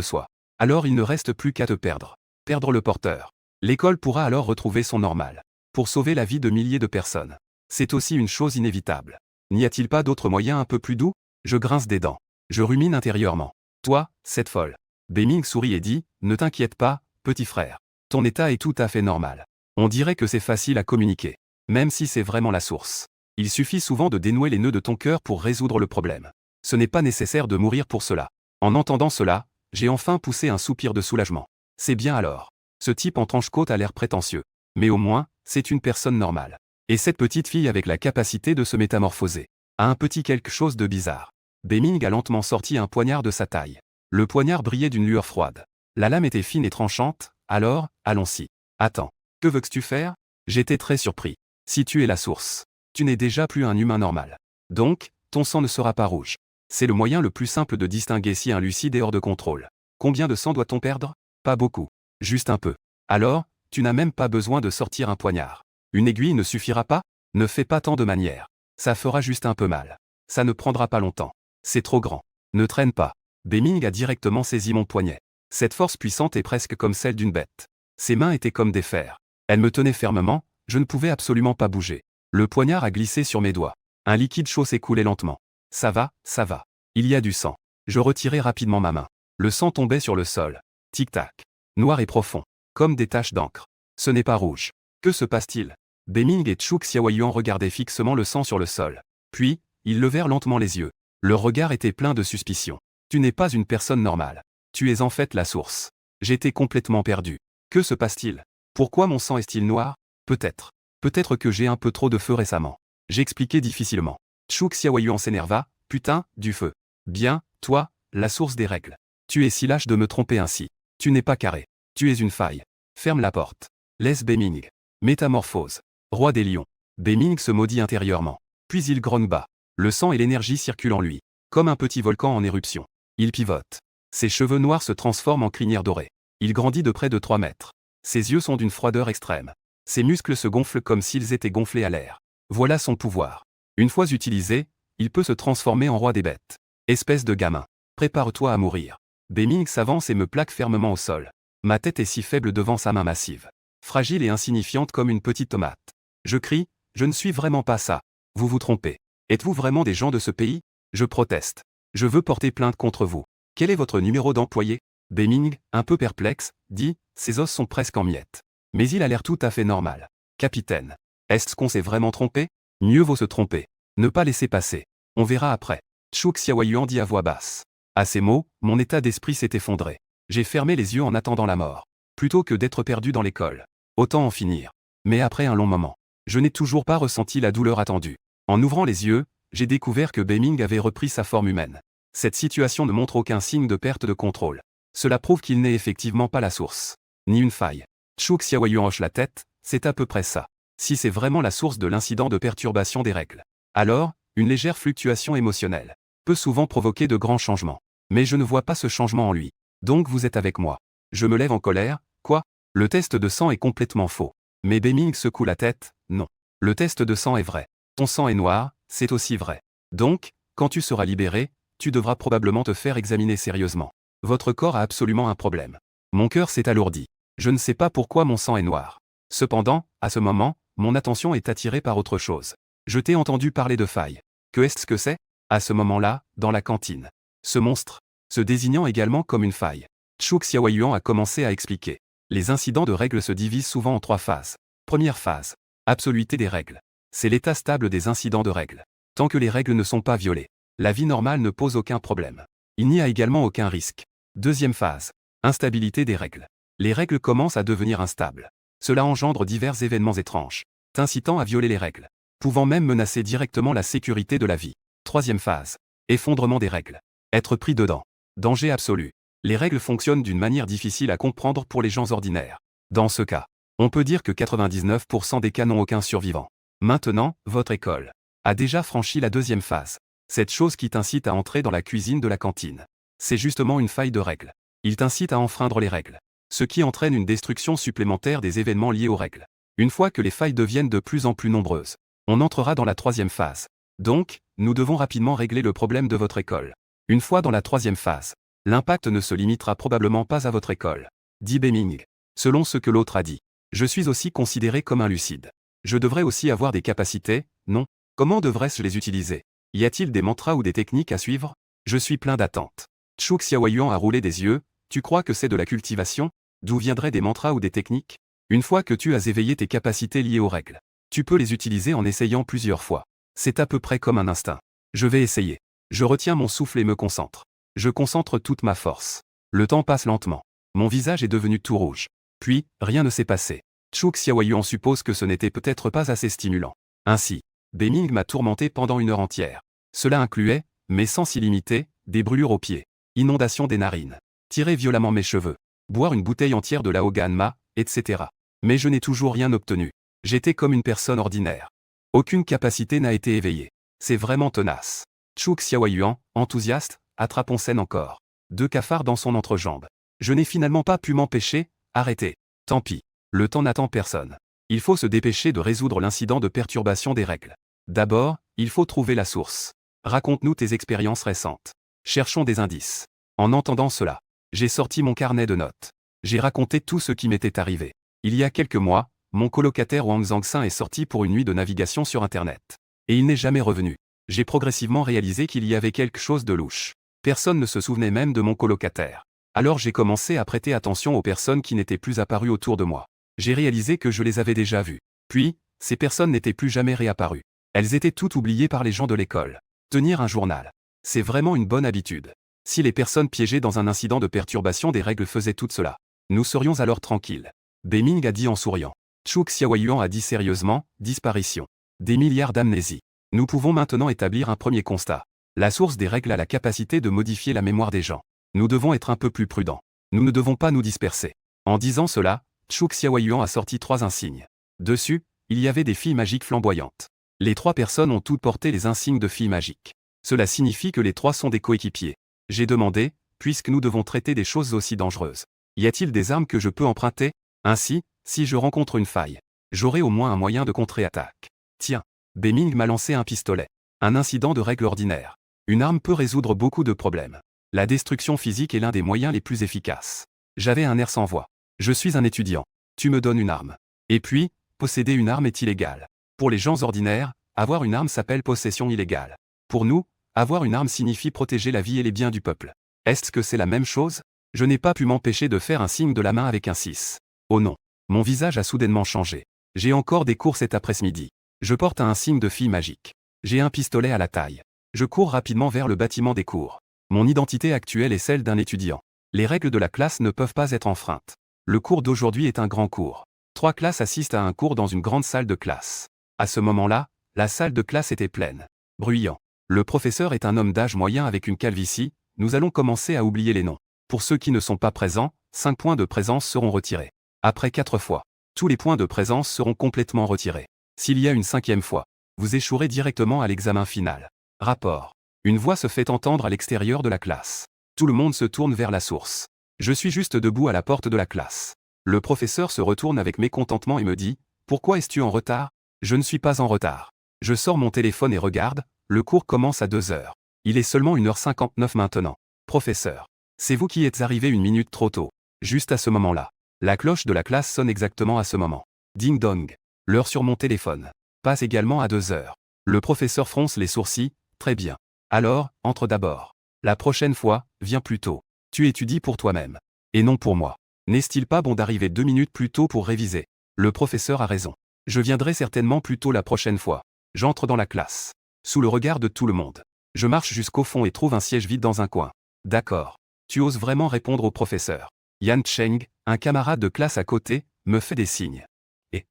soi. Alors il ne reste plus qu'à te perdre. Perdre le porteur. L'école pourra alors retrouver son normal. Pour sauver la vie de milliers de personnes. C'est aussi une chose inévitable. N'y a-t-il pas d'autre moyen un peu plus doux? Je grince des dents. Je rumine intérieurement. Toi, cette folle. Beiming sourit et dit, ne t'inquiète pas, petit frère. Ton état est tout à fait normal. On dirait que c'est facile à communiquer. Même si c'est vraiment la source. Il suffit souvent de dénouer les nœuds de ton cœur pour résoudre le problème. Ce n'est pas nécessaire de mourir pour cela. En entendant cela, j'ai enfin poussé un soupir de soulagement. C'est bien alors. Ce type en tranche-côte a l'air prétentieux. Mais au moins, c'est une personne normale. Et cette petite fille avec la capacité de se métamorphoser a un petit quelque chose de bizarre. Beiming a lentement sorti un poignard de sa taille. Le poignard brillait d'une lueur froide. La lame était fine et tranchante, alors, allons-y. Attends. Que veux-tu faire? J'étais très surpris. Si tu es la source, tu n'es déjà plus un humain normal. Donc, ton sang ne sera pas rouge. C'est le moyen le plus simple de distinguer si un lucide est hors de contrôle. Combien de sang doit-on perdre? Pas beaucoup. Juste un peu. Alors, tu n'as même pas besoin de sortir un poignard. Une aiguille ne suffira pas? Ne fais pas tant de manières. Ça fera juste un peu mal. Ça ne prendra pas longtemps. C'est trop grand. Ne traîne pas. Beiming a directement saisi mon poignet. Cette force puissante est presque comme celle d'une bête. Ses mains étaient comme des fers. Elle me tenait fermement, je ne pouvais absolument pas bouger. Le poignard a glissé sur mes doigts. Un liquide chaud s'écoulait lentement. Ça va, ça va. Il y a du sang. Je retirai rapidement ma main. Le sang tombait sur le sol. Tic-tac. Noir et profond. Comme des taches d'encre. Ce n'est pas rouge. Que se passe-t-il? Beming et Chuk Xiaoyuan regardaient fixement le sang sur le sol. Puis, ils levèrent lentement les yeux. Leur regard était plein de suspicion. Tu n'es pas une personne normale. Tu es en fait la source. J'étais complètement perdu. Que se passe-t-il? Pourquoi mon sang est-il noir? Peut-être. Peut-être que j'ai un peu trop de feu récemment. J'expliquais difficilement. Chuk Xiaoyuan s'énerva. Putain, du feu. Bien, toi, la source des règles. Tu es si lâche de me tromper ainsi. Tu n'es pas carré. Tu es une faille. Ferme la porte. Laisse Beming. Métamorphose. Roi des lions. Beming se maudit intérieurement. Puis il grogne bas. Le sang et l'énergie circulent en lui. Comme un petit volcan en éruption. Il pivote. Ses cheveux noirs se transforment en crinière dorée. Il grandit de près de 3 mètres. Ses yeux sont d'une froideur extrême. Ses muscles se gonflent comme s'ils étaient gonflés à l'air. Voilà son pouvoir. Une fois utilisé, il peut se transformer en roi des bêtes. Espèce de gamin. Prépare-toi à mourir. Beming s'avance et me plaque fermement au sol. Ma tête est si faible devant sa main massive. Fragile et insignifiante comme une petite tomate. Je crie, je ne suis vraiment pas ça. Vous vous trompez. Êtes-vous vraiment des gens de ce pays? Je proteste. Je veux porter plainte contre vous. Quel est votre numéro d'employé? Beming, un peu perplexe, dit, ses os sont presque en miettes. Mais il a l'air tout à fait normal. Capitaine. Est-ce qu'on s'est vraiment trompé? Mieux vaut se tromper. Ne pas laisser passer. On verra après. Chuk Xiaoyuan dit à voix basse. À ces mots, mon état d'esprit s'est effondré. J'ai fermé les yeux en attendant la mort. Plutôt que d'être perdu dans l'école. Autant en finir. Mais après un long moment, je n'ai toujours pas ressenti la douleur attendue. En ouvrant les yeux, j'ai découvert que Beming avait repris sa forme humaine. Cette situation ne montre aucun signe de perte de contrôle. Cela prouve qu'il n'est effectivement pas la source. Ni une faille. Chuk Xiaoyuan hoche la tête, c'est à peu près ça. Si c'est vraiment la source de l'incident de perturbation des règles. Alors, une légère fluctuation émotionnelle peut souvent provoquer de grands changements. Mais je ne vois pas ce changement en lui. Donc vous êtes avec moi. Je me lève en colère. Quoi? Le test de sang est complètement faux. Mais Beming secoue la tête. Non. Le test de sang est vrai. Ton sang est noir, c'est aussi vrai. Donc, quand tu seras libéré, tu devras probablement te faire examiner sérieusement. Votre corps a absolument un problème. Mon cœur s'est alourdi. Je ne sais pas pourquoi mon sang est noir. Cependant, à ce moment, mon attention est attirée par autre chose. Je t'ai entendu parler de faille. Que est-ce que c'est? À ce moment-là, dans la cantine. Ce monstre, se désignant également comme une faille. Chuk Xiaoyuan a commencé à expliquer. Les incidents de règles se divisent souvent en 3 phases. Première phase. Absoluité des règles. C'est l'état stable des incidents de règles. Tant que les règles ne sont pas violées, la vie normale ne pose aucun problème. Il n'y a également aucun risque. Deuxième phase. Instabilité des règles. Les règles commencent à devenir instables. Cela engendre divers événements étranges, t'incitant à violer les règles, pouvant même menacer directement la sécurité de la vie. Troisième phase. Effondrement des règles. Être pris dedans. Danger absolu. Les règles fonctionnent d'une manière difficile à comprendre pour les gens ordinaires. Dans ce cas, on peut dire que 99% des cas n'ont aucun survivant. Maintenant, votre école a déjà franchi la deuxième phase. Cette chose qui t'incite à entrer dans la cuisine de la cantine. C'est justement une faille de règles. Il t'incite à enfreindre les règles. Ce qui entraîne une destruction supplémentaire des événements liés aux règles. Une fois que les failles deviennent de plus en plus nombreuses, on entrera dans la troisième phase. Donc, nous devons rapidement régler le problème de votre école. Une fois dans la troisième phase, l'impact ne se limitera probablement pas à votre école. Dit Beming. Selon ce que l'autre a dit. Je suis aussi considéré comme un lucide. Je devrais aussi avoir des capacités, non? Comment devrais-je les utiliser? Y a-t-il des mantras ou des techniques à suivre? Je suis plein d'attentes. Chuk Xiaoyuan a roulé des yeux. Tu crois que c'est de la cultivation? D'où viendraient des mantras ou des techniques? Une fois que tu as éveillé tes capacités liées aux règles, tu peux les utiliser en essayant plusieurs fois. C'est à peu près comme un instinct. Je vais essayer. Je retiens mon souffle et me concentre. Je concentre toute ma force. Le temps passe lentement. Mon visage est devenu tout rouge. Puis, rien ne s'est passé. Chuk Xiaoyuan suppose que ce n'était peut-être pas assez stimulant. Ainsi, Beming m'a tourmenté pendant 1 heure entière. Cela incluait, mais sans illimité, des brûlures aux pieds, inondation des narines, tirer violemment mes cheveux, boire une bouteille entière de la Hoganma, etc. Mais je n'ai toujours rien obtenu. J'étais comme une personne ordinaire. Aucune capacité n'a été éveillée. C'est vraiment tenace. Chuk Xiaoyuan, enthousiaste, attrape Onsen encore. 2 cafards dans son entrejambe. Je n'ai finalement pas pu m'empêcher. Arrêtez. Tant pis. Le temps n'attend personne. Il faut se dépêcher de résoudre l'incident de perturbation des règles. D'abord, il faut trouver la source. Raconte-nous tes expériences récentes. Cherchons des indices. En entendant cela, j'ai sorti mon carnet de notes. J'ai raconté tout ce qui m'était arrivé. Il y a quelques mois, mon colocataire Wang Zhangxin est sorti pour une nuit de navigation sur Internet. Et il n'est jamais revenu. J'ai progressivement réalisé qu'il y avait quelque chose de louche. Personne ne se souvenait même de mon colocataire. Alors j'ai commencé à prêter attention aux personnes qui n'étaient plus apparues autour de moi. J'ai réalisé que je les avais déjà vues. Puis, ces personnes n'étaient plus jamais réapparues. Elles étaient toutes oubliées par les gens de l'école. Tenir un journal. C'est vraiment une bonne habitude. Si les personnes piégées dans un incident de perturbation des règles faisaient tout cela, nous serions alors tranquilles. Beming a dit en souriant. Chu Xiaoyuan a dit sérieusement, disparition. Des milliards d'amnésies. Nous pouvons maintenant établir un premier constat. La source des règles a la capacité de modifier la mémoire des gens. Nous devons être un peu plus prudents. Nous ne devons pas nous disperser. En disant cela, Chu Xiaoyuan a sorti 3 insignes. Dessus, il y avait des filles magiques flamboyantes. Les 3 personnes ont toutes porté les insignes de filles magiques. Cela signifie que les 3 sont des coéquipiers. J'ai demandé, puisque nous devons traiter des choses aussi dangereuses. Y a-t-il des armes que je peux emprunter? Ainsi, si je rencontre une faille, j'aurai au moins un moyen de contre-attaque. Tiens, Beming m'a lancé un pistolet. Un incident de règle ordinaire. Une arme peut résoudre beaucoup de problèmes. La destruction physique est l'un des moyens les plus efficaces. J'avais un air sans voix. Je suis un étudiant. Tu me donnes une arme. Et puis, posséder une arme est illégal. Pour les gens ordinaires, avoir une arme s'appelle possession illégale. Pour nous, avoir une arme signifie protéger la vie et les biens du peuple. Est-ce que c'est la même chose? Je n'ai pas pu m'empêcher de faire un signe de la main avec un 6. Oh non. Mon visage a soudainement changé. J'ai encore des cours cet après-midi. Je porte un signe de fille magique. J'ai un pistolet à la taille. Je cours rapidement vers le bâtiment des cours. Mon identité actuelle est celle d'un étudiant. Les règles de la classe ne peuvent pas être enfreintes. Le cours d'aujourd'hui est un grand cours. 3 classes assistent à un cours dans une grande salle de classe. À ce moment-là, la salle de classe était pleine. Bruyant. Le professeur est un homme d'âge moyen avec une calvitie. Nous allons commencer à oublier les noms. Pour ceux qui ne sont pas présents, 5 points de présence seront retirés. Après 4 fois, tous les points de présence seront complètement retirés. S'il y a une 5e fois, vous échouerez directement à l'examen final. Rapport. Une voix se fait entendre à l'extérieur de la classe. Tout le monde se tourne vers la source. Je suis juste debout à la porte de la classe. Le professeur se retourne avec mécontentement et me dit « Pourquoi es-tu en retard ?» Je ne suis pas en retard. Je sors mon téléphone et regarde, le cours commence à 2 heures. Il est seulement 1h59 maintenant. Professeur. C'est vous qui êtes arrivé 1 minute trop tôt. Juste à ce moment-là. La cloche de la classe sonne exactement à ce moment. Ding dong. L'heure sur mon téléphone. Passe également à 2 heures. Le professeur fronce les sourcils. Très bien. Alors, entre d'abord. La prochaine fois, viens plus tôt. Tu étudies pour toi-même. Et non pour moi. N'est-il pas bon d'arriver 2 minutes plus tôt pour réviser? Le professeur a raison. Je viendrai certainement plus tôt la prochaine fois. J'entre dans la classe. Sous le regard de tout le monde. Je marche jusqu'au fond et trouve un siège vide dans un coin. D'accord. Tu oses vraiment répondre au professeur. Yan Cheng, un camarade de classe à côté, me fait des signes. Et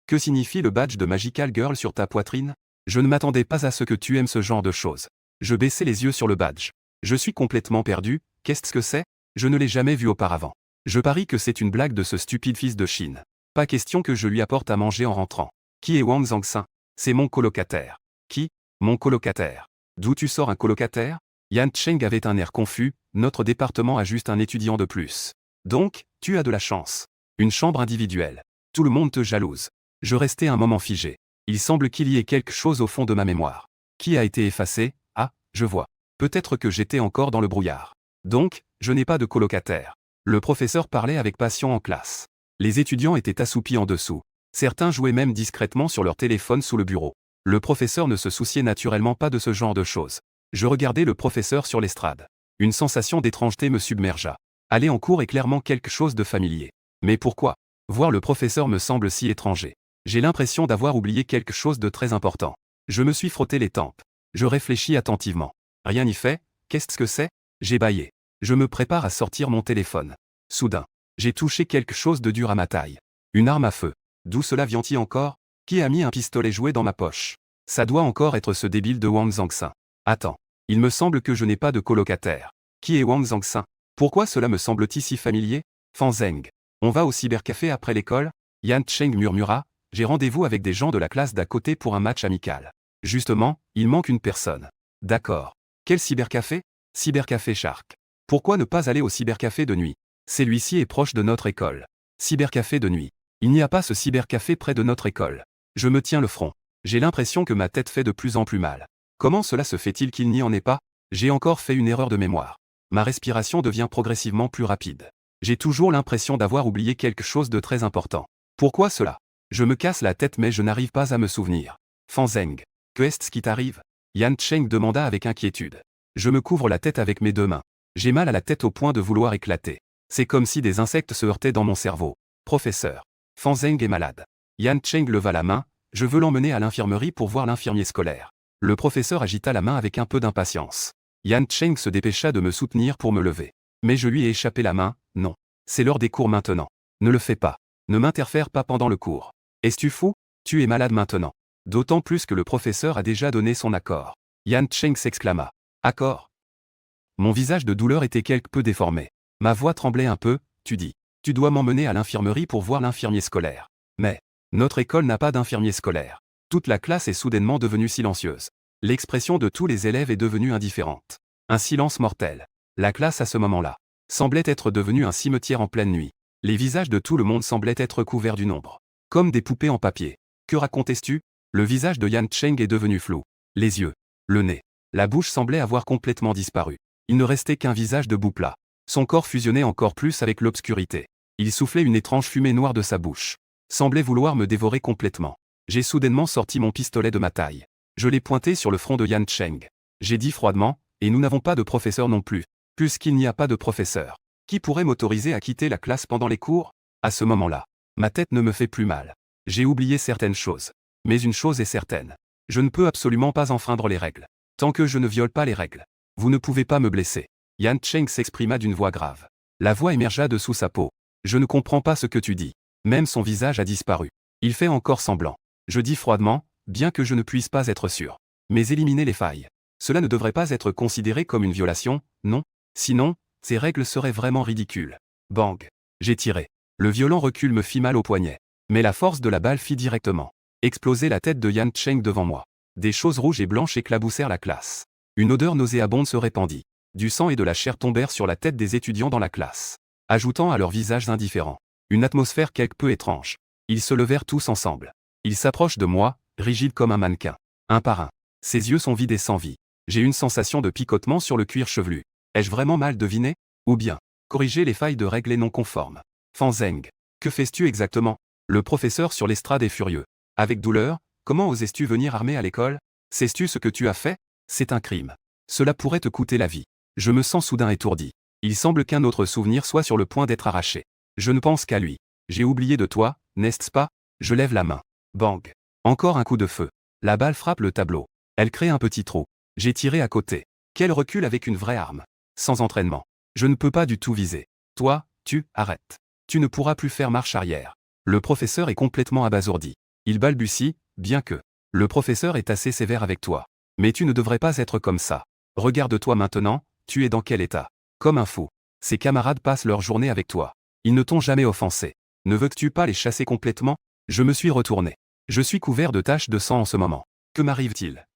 que signifie le badge de Magical Girl sur ta poitrine? Je ne m'attendais pas à ce que tu aimes ce genre de choses. Je baissai les yeux sur le badge. Je suis complètement perdu, qu'est-ce que c'est? Je ne l'ai jamais vu auparavant. Je parie que c'est une blague de ce stupide fils de Chine. Pas question que je lui apporte à manger en rentrant. Qui est Wang Zhangxin? C'est mon colocataire. Qui? Mon colocataire. D'où tu sors un colocataire? Yan Cheng avait un air confus, notre département a juste un étudiant de plus. Donc, tu as de la chance. Une chambre individuelle. Tout le monde te jalouse. Je restais un moment figé. Il semble qu'il y ait quelque chose au fond de ma mémoire. Qui a été effacé? Ah, je vois. Peut-être que j'étais encore dans le brouillard. Donc, je n'ai pas de colocataire. Le professeur parlait avec passion en classe. Les étudiants étaient assoupis en dessous. Certains jouaient même discrètement sur leur téléphone sous le bureau. Le professeur ne se souciait naturellement pas de ce genre de choses. Je regardais le professeur sur l'estrade. Une sensation d'étrangeté me submergea. Aller en cours est clairement quelque chose de familier. Mais pourquoi? Voir le professeur me semble si étranger. J'ai l'impression d'avoir oublié quelque chose de très important. Je me suis frotté les tempes. Je réfléchis attentivement. Rien n'y fait, qu'est-ce que c'est? J'ai bâillé. Je me prépare à sortir mon téléphone. Soudain, j'ai touché quelque chose de dur à ma taille. Une arme à feu. D'où cela vient-il encore? Qui a mis un pistolet jouet dans ma poche? Ça doit encore être ce débile de Wang Zhangxin. Attends. Il me semble que je n'ai pas de colocataire. Qui est Wang Zhangxin? Pourquoi cela me semble-t-il si familier? Fan Zheng. On va au cybercafé après l'école? Yan Cheng murmura. J'ai rendez-vous avec des gens de la classe d'à côté pour un match amical. Justement, il manque une personne. D'accord. Quel cybercafé? Cybercafé Shark. Pourquoi ne pas aller au cybercafé de nuit? Celui-ci est proche de notre école. Cybercafé de nuit. Il n'y a pas ce cybercafé près de notre école. Je me tiens le front. J'ai l'impression que ma tête fait de plus en plus mal. Comment cela se fait-il qu'il n'y en ait pas? J'ai encore fait une erreur de mémoire. Ma respiration devient progressivement plus rapide. J'ai toujours l'impression d'avoir oublié quelque chose de très important. Pourquoi cela? Je me casse la tête mais je n'arrive pas à me souvenir. Fan Zheng. Que est-ce qui t'arrive? Yan Cheng demanda avec inquiétude. Je me couvre la tête avec mes deux mains. J'ai mal à la tête au point de vouloir éclater. C'est comme si des insectes se heurtaient dans mon cerveau. Professeur. Fan Zheng est malade. Yan Cheng leva la main. Je veux l'emmener à l'infirmerie pour voir l'infirmier scolaire. Le professeur agita la main avec un peu d'impatience. Yan Cheng se dépêcha de me soutenir pour me lever. Mais je lui ai échappé la main. Non. C'est l'heure des cours maintenant. Ne le fais pas. Ne m'interfère pas pendant le cours. Es-tu fou? Tu es malade maintenant. D'autant plus que le professeur a déjà donné son accord. Yan Cheng s'exclama. Accord? Mon visage de douleur était quelque peu déformé. Ma voix tremblait un peu. Tu dis. Tu dois m'emmener à l'infirmerie pour voir l'infirmier scolaire. Mais, notre école n'a pas d'infirmier scolaire. Toute la classe est soudainement devenue silencieuse. L'expression de tous les élèves est devenue indifférente. Un silence mortel. La classe à ce moment-là semblait être devenue un cimetière en pleine nuit. Les visages de tout le monde semblaient être couverts d'une ombre. Comme des poupées en papier. Que racontais-tu? Le visage de Yan Cheng est devenu flou. Les yeux, le nez, la bouche semblaient avoir complètement disparu. Il ne restait qu'un visage debout plat. Son corps fusionnait encore plus avec l'obscurité. Il soufflait une étrange fumée noire de sa bouche. Semblait vouloir me dévorer complètement. J'ai soudainement sorti mon pistolet de ma taille. Je l'ai pointé sur le front de Yan Cheng. J'ai dit froidement, et nous n'avons pas de professeur non plus. Puisqu'il n'y a pas de professeur, qui pourrait m'autoriser à quitter la classe pendant les cours? À ce moment-là, ma tête ne me fait plus mal. J'ai oublié certaines choses. Mais une chose est certaine. Je ne peux absolument pas enfreindre les règles. Tant que je ne viole pas les règles. Vous ne pouvez pas me blesser. Yan Cheng s'exprima d'une voix grave. La voix émergea de sous sa peau. Je ne comprends pas ce que tu dis. Même son visage a disparu. Il fait encore semblant. Je dis froidement, bien que je ne puisse pas être sûr. Mais éliminer les failles. Cela ne devrait pas être considéré comme une violation, non? Sinon, ces règles seraient vraiment ridicules. Bang. J'ai tiré. Le violent recul me fit mal au poignet. Mais la force de la balle fit directement exploser la tête de Yan Cheng devant moi. Des choses rouges et blanches éclaboussèrent la classe. Une odeur nauséabonde se répandit. Du sang et de la chair tombèrent sur la tête des étudiants dans la classe, ajoutant à leurs visages indifférents une atmosphère quelque peu étrange. Ils se levèrent tous ensemble. Ils s'approchent de moi, rigides comme un mannequin. Un par un. Ses yeux sont vides et sans vie. J'ai une sensation de picotement sur le cuir chevelu. Ai-je vraiment mal deviné? Ou bien, corriger les failles de règles non conformes? Fan Zheng. Que fais-tu exactement? Le professeur sur l'estrade est furieux. Avec douleur, comment osais-tu venir armé à l'école? Sais-tu ce que tu as fait? C'est un crime. Cela pourrait te coûter la vie. Je me sens soudain étourdi. Il semble qu'un autre souvenir soit sur le point d'être arraché. Je ne pense qu'à lui. J'ai oublié de toi, n'est-ce pas? Je lève la main. Bang. Encore un coup de feu. La balle frappe le tableau. Elle crée un petit trou. J'ai tiré à côté. Quel recul avec une vraie arme. Sans entraînement. Je ne peux pas du tout viser. Toi, arrête. Tu ne pourras plus faire marche arrière. Le professeur est complètement abasourdi. Il balbutie, bien que. Le professeur est assez sévère avec toi. Mais tu ne devrais pas être comme ça. Regarde-toi maintenant, tu es dans quel état? Comme un fou. Ses camarades passent leur journée avec toi. Ils ne t'ont jamais offensé. Ne veux-tu pas les chasser complètement? Je me suis retourné. Je suis couvert de taches de sang en ce moment. Que m'arrive-t-il?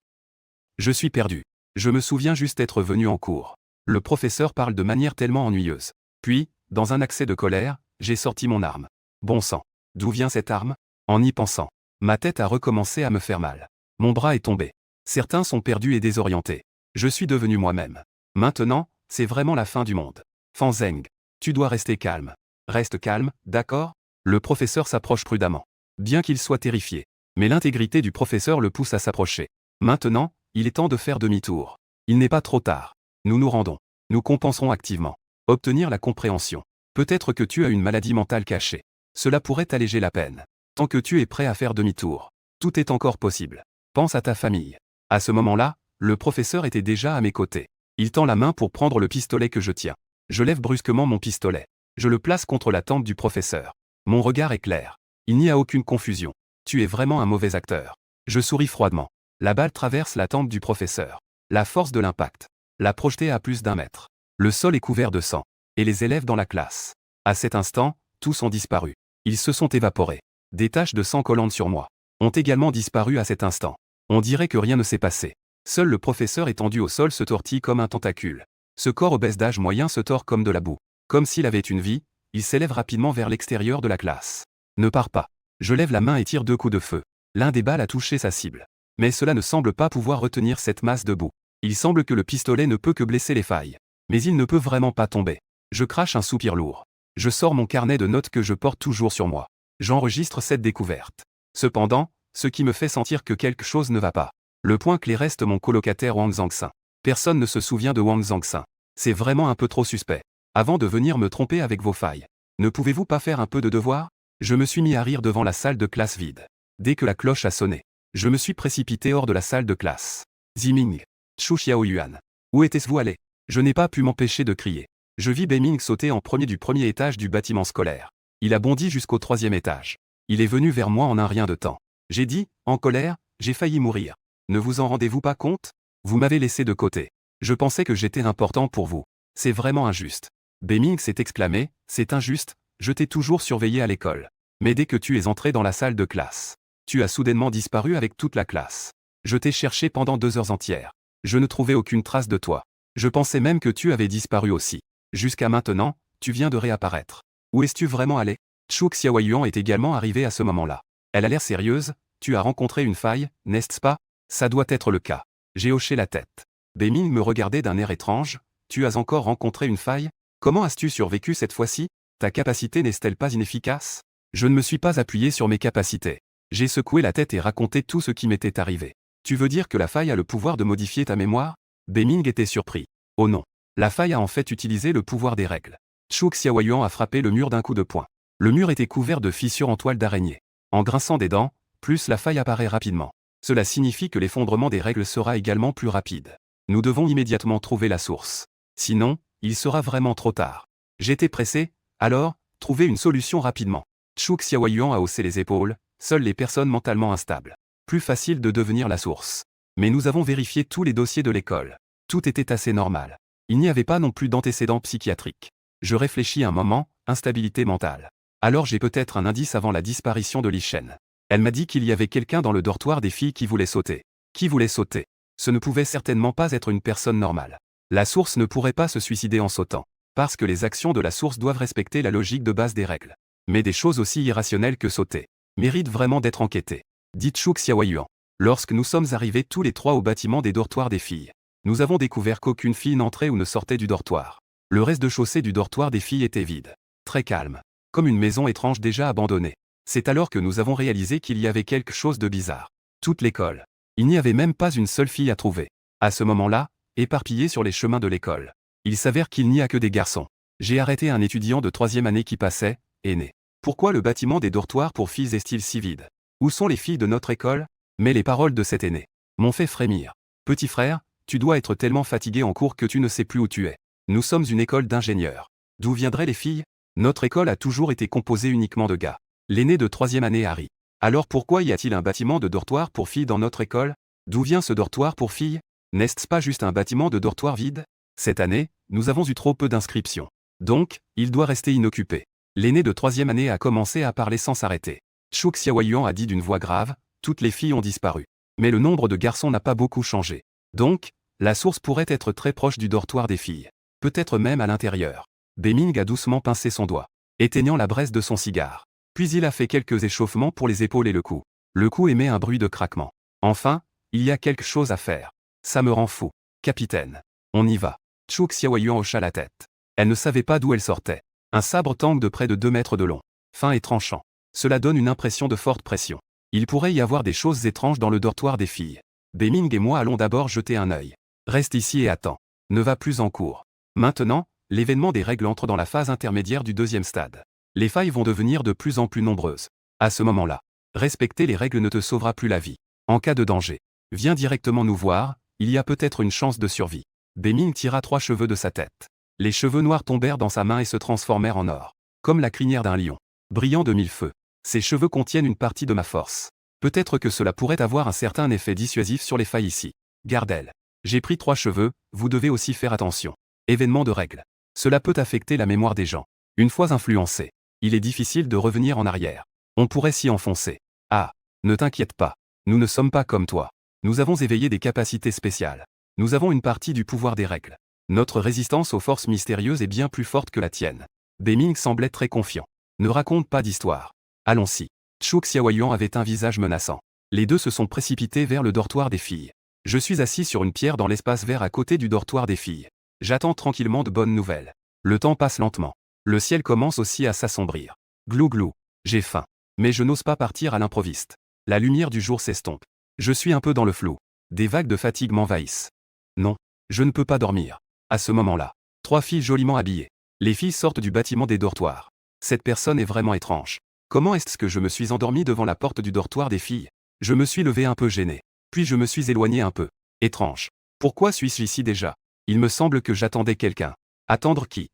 Je suis perdu. Je me souviens juste être venu en cours. Le professeur parle de manière tellement ennuyeuse. Puis, dans un accès de colère, j'ai sorti mon arme. Bon sang. D'où vient cette arme? En y pensant, ma tête a recommencé à me faire mal. Mon bras est tombé. Certains sont perdus et désorientés. Je suis devenu moi-même. Maintenant, c'est vraiment la fin du monde. Fan Zheng. Tu dois rester calme. Reste calme, d'accord? Le professeur s'approche prudemment. Bien qu'il soit terrifié. Mais l'intégrité du professeur le pousse à s'approcher. Maintenant, il est temps de faire demi-tour. Il n'est pas trop tard. Nous nous rendons. Nous compenserons activement. Obtenir la compréhension. Peut-être que tu as une maladie mentale cachée. Cela pourrait alléger la peine. Tant que tu es prêt à faire demi-tour. Tout est encore possible. Pense à ta famille. À ce moment-là, le professeur était déjà à mes côtés. Il tend la main pour prendre le pistolet que je tiens. Je lève brusquement mon pistolet. Je le place contre la tempe du professeur. Mon regard est clair. Il n'y a aucune confusion. Tu es vraiment un mauvais acteur. Je souris froidement. La balle traverse la tempe du professeur. La force de l'impact l'a projeté à plus d'1 mètre. Le sol est couvert de sang. Et les élèves dans la classe. À cet instant, tous ont disparu. Ils se sont évaporés. Des taches de sang collantes sur moi ont également disparu à cet instant. On dirait que rien ne s'est passé. Seul le professeur étendu au sol se tortille comme un tentacule. Ce corps obèse d'âge moyen se tord comme de la boue. Comme s'il avait une vie, il s'élève rapidement vers l'extérieur de la classe. Ne pars pas. Je lève la main et tire 2 coups de feu. L'un des balles a touché sa cible. Mais cela ne semble pas pouvoir retenir cette masse debout. Il semble que le pistolet ne peut que blesser les failles. Mais il ne peut vraiment pas tomber. Je crache un soupir lourd. Je sors mon carnet de notes que je porte toujours sur moi. J'enregistre cette découverte. Cependant, ce qui me fait sentir que quelque chose ne va pas. Le point clé reste mon colocataire Wang Zhangxin. Personne ne se souvient de Wang Zhangxin. C'est vraiment un peu trop suspect. Avant de venir me tromper avec vos failles, ne pouvez-vous pas faire un peu de devoir? Je me suis mis à rire devant la salle de classe vide. Dès que la cloche a sonné, je me suis précipité hors de la salle de classe. Ziming, Chu Xiaoyuan, où étiez-vous allé? Je n'ai pas pu m'empêcher de crier. Je vis Beiming sauter en premier du premier étage du bâtiment scolaire. Il a bondi jusqu'au 3e étage. Il est venu vers moi en un rien de temps. J'ai dit, en colère, j'ai failli mourir. Ne vous en rendez-vous pas compte? Vous m'avez laissé de côté. Je pensais que j'étais important pour vous. C'est vraiment injuste. Beiming s'est exclamé, c'est injuste, je t'ai toujours surveillé à l'école. Mais dès que tu es entré dans la salle de classe, tu as soudainement disparu avec toute la classe. Je t'ai cherché pendant 2 heures entières. Je ne trouvais aucune trace de toi. Je pensais même que tu avais disparu aussi. Jusqu'à maintenant, tu viens de réapparaître. Où es-tu vraiment allé? Chu Xiaoyuan est également arrivée à ce moment-là. Elle a l'air sérieuse, tu as rencontré une faille, n'est-ce pas? Ça doit être le cas. J'ai hoché la tête. Beiming me regardait d'un air étrange, tu as encore rencontré une faille? Comment as-tu survécu cette fois-ci? Ta capacité n'est-elle pas inefficace? Je ne me suis pas appuyé sur mes capacités. J'ai secoué la tête et raconté tout ce qui m'était arrivé. Tu veux dire que la faille a le pouvoir de modifier ta mémoire? Beiming était surpris. Oh non. La faille a en fait utilisé le pouvoir des règles. Chu Xiaoyuan a frappé le mur d'un coup de poing. Le mur était couvert de fissures en toile d'araignée. En grinçant des dents, plus la faille apparaît rapidement. Cela signifie que l'effondrement des règles sera également plus rapide. Nous devons immédiatement trouver la source. Sinon, il sera vraiment trop tard. J'étais pressé, alors, trouvez une solution rapidement. Chu Xiaoyuan a haussé les épaules, seules les personnes mentalement instables. Plus facile de devenir la source. Mais nous avons vérifié tous les dossiers de l'école. Tout était assez normal. Il n'y avait pas non plus d'antécédents psychiatriques. Je réfléchis un moment, instabilité mentale. Alors j'ai peut-être un indice avant la disparition de Li Shen. Elle m'a dit qu'il y avait quelqu'un dans le dortoir des filles qui voulait sauter. Qui voulait sauter? Ce ne pouvait certainement pas être une personne normale. La source ne pourrait pas se suicider en sautant. Parce que les actions de la source doivent respecter la logique de base des règles. Mais des choses aussi irrationnelles que sauter méritent vraiment d'être enquêtées. Dit Chu Xiaoyuan. Lorsque nous sommes arrivés tous les 3 au bâtiment des dortoirs des filles, nous avons découvert qu'aucune fille n'entrait ou ne sortait du dortoir. Le rez-de-chaussée du dortoir des filles était vide. Très calme. Comme une maison étrange déjà abandonnée. C'est alors que nous avons réalisé qu'il y avait quelque chose de bizarre. Toute l'école. Il n'y avait même pas une seule fille à trouver. À ce moment-là, éparpillée sur les chemins de l'école. Il s'avère qu'il n'y a que des garçons. J'ai arrêté un étudiant de 3e année qui passait, aîné. Pourquoi le bâtiment des dortoirs pour filles est-il si vide? Où sont les filles de notre école? Mais les paroles de cet aîné m'ont fait frémir. Petit frère, tu dois être tellement fatigué en cours que tu ne sais plus où tu es. Nous sommes une école d'ingénieurs. D'où viendraient les filles? Notre école a toujours été composée uniquement de gars. L'aîné de 3e année a ri. Alors pourquoi y a-t-il un bâtiment de dortoir pour filles dans notre école? D'où vient ce dortoir pour filles? N'est-ce pas juste un bâtiment de dortoir vide? Cette année, nous avons eu trop peu d'inscriptions. Donc, il doit rester inoccupé. L'aîné de 3e année a commencé à parler sans s'arrêter. Chu Xiaoyuan a dit d'une voix grave, toutes les filles ont disparu. Mais le nombre de garçons n'a pas beaucoup changé. Donc, la source pourrait être très proche du dortoir des filles. Peut-être même à l'intérieur. Beiming a doucement pincé son doigt, éteignant la braise de son cigare. Puis il a fait quelques échauffements pour les épaules et le cou. Le cou émet un bruit de craquement. Enfin, il y a quelque chose à faire. Ça me rend fou. Capitaine. On y va. Chu Xiaoyuan hocha la tête. Elle ne savait pas d'où elle sortait. Un sabre tang de près de 2 mètres de long. Fin et tranchant. Cela donne une impression de forte pression. Il pourrait y avoir des choses étranges dans le dortoir des filles. Beiming et moi allons d'abord jeter un œil. Reste ici et attends. Ne va plus en cours. Maintenant, l'événement des règles entre dans la phase intermédiaire du 2e stade. Les failles vont devenir de plus en plus nombreuses. À ce moment-là, respecter les règles ne te sauvera plus la vie. En cas de danger, viens directement nous voir, il y a peut-être une chance de survie. Beiming tira 3 cheveux de sa tête. Les cheveux noirs tombèrent dans sa main et se transformèrent en or. Comme la crinière d'un lion. Brillant de 1000 feux. Ces cheveux contiennent une partie de ma force. Peut-être que cela pourrait avoir un certain effet dissuasif sur les failles ici. Gardel. J'ai pris 3 cheveux, vous devez aussi faire attention. Événement de règles. Cela peut affecter la mémoire des gens. Une fois influencé, il est difficile de revenir en arrière. On pourrait s'y enfoncer. Ah, ne t'inquiète pas. Nous ne sommes pas comme toi. Nous avons éveillé des capacités spéciales. Nous avons une partie du pouvoir des règles. Notre résistance aux forces mystérieuses est bien plus forte que la tienne. Beiming semblait très confiant. Ne raconte pas d'histoire. Allons-y. Chu Xiaoyuan avait un visage menaçant. Les deux se sont précipités vers le dortoir des filles. Je suis assis sur une pierre dans l'espace vert à côté du dortoir des filles. J'attends tranquillement de bonnes nouvelles. Le temps passe lentement. Le ciel commence aussi à s'assombrir. Glou glou. J'ai faim. Mais je n'ose pas partir à l'improviste. La lumière du jour s'estompe. Je suis un peu dans le flou. Des vagues de fatigue m'envahissent. Non, je ne peux pas dormir. À ce moment-là, 3 filles joliment habillées. Les filles sortent du bâtiment des dortoirs. Cette personne est vraiment étrange. Comment est-ce que je me suis endormi devant la porte du dortoir des filles? Je me suis levé un peu gêné. Puis je me suis éloigné un peu. Étrange. Pourquoi suis-je ici déjà? Il me semble que j'attendais quelqu'un. Attendre qui?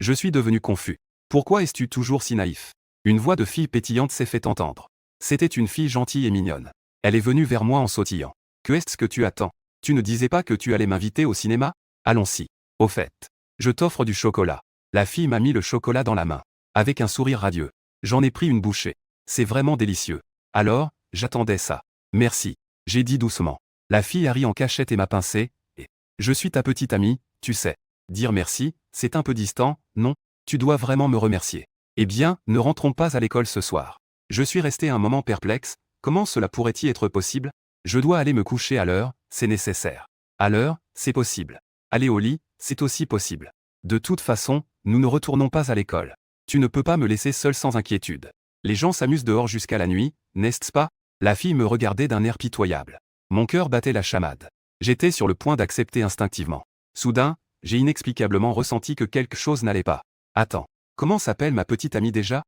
Je suis devenu confus. Pourquoi es-tu toujours si naïf? Une voix de fille pétillante s'est fait entendre. C'était une fille gentille et mignonne. Elle est venue vers moi en sautillant. Que est-ce que tu attends? Tu ne disais pas que tu allais m'inviter au cinéma? Allons-y. Au fait, je t'offre du chocolat. La fille m'a mis le chocolat dans la main. Avec un sourire radieux. J'en ai pris une bouchée. C'est vraiment délicieux. Alors, j'attendais ça. Merci. J'ai dit doucement. La fille a ri en cachette et m'a pincé, et je suis ta petite amie, tu sais. Dire merci, c'est un peu distant, non? Tu dois vraiment me remercier. Eh bien, ne rentrons pas à l'école ce soir. Je suis resté un moment perplexe. Comment cela pourrait-il être possible? Je dois aller me coucher à l'heure, c'est nécessaire. À l'heure, c'est possible. Aller au lit, c'est aussi possible. De toute façon, nous ne retournons pas à l'école. Tu ne peux pas me laisser seul sans inquiétude. Les gens s'amusent dehors jusqu'à la nuit, n'est-ce pas? La fille me regardait d'un air pitoyable. Mon cœur battait la chamade. J'étais sur le point d'accepter instinctivement. Soudain, j'ai inexplicablement ressenti que quelque chose n'allait pas. Attends, comment s'appelle ma petite amie déjà?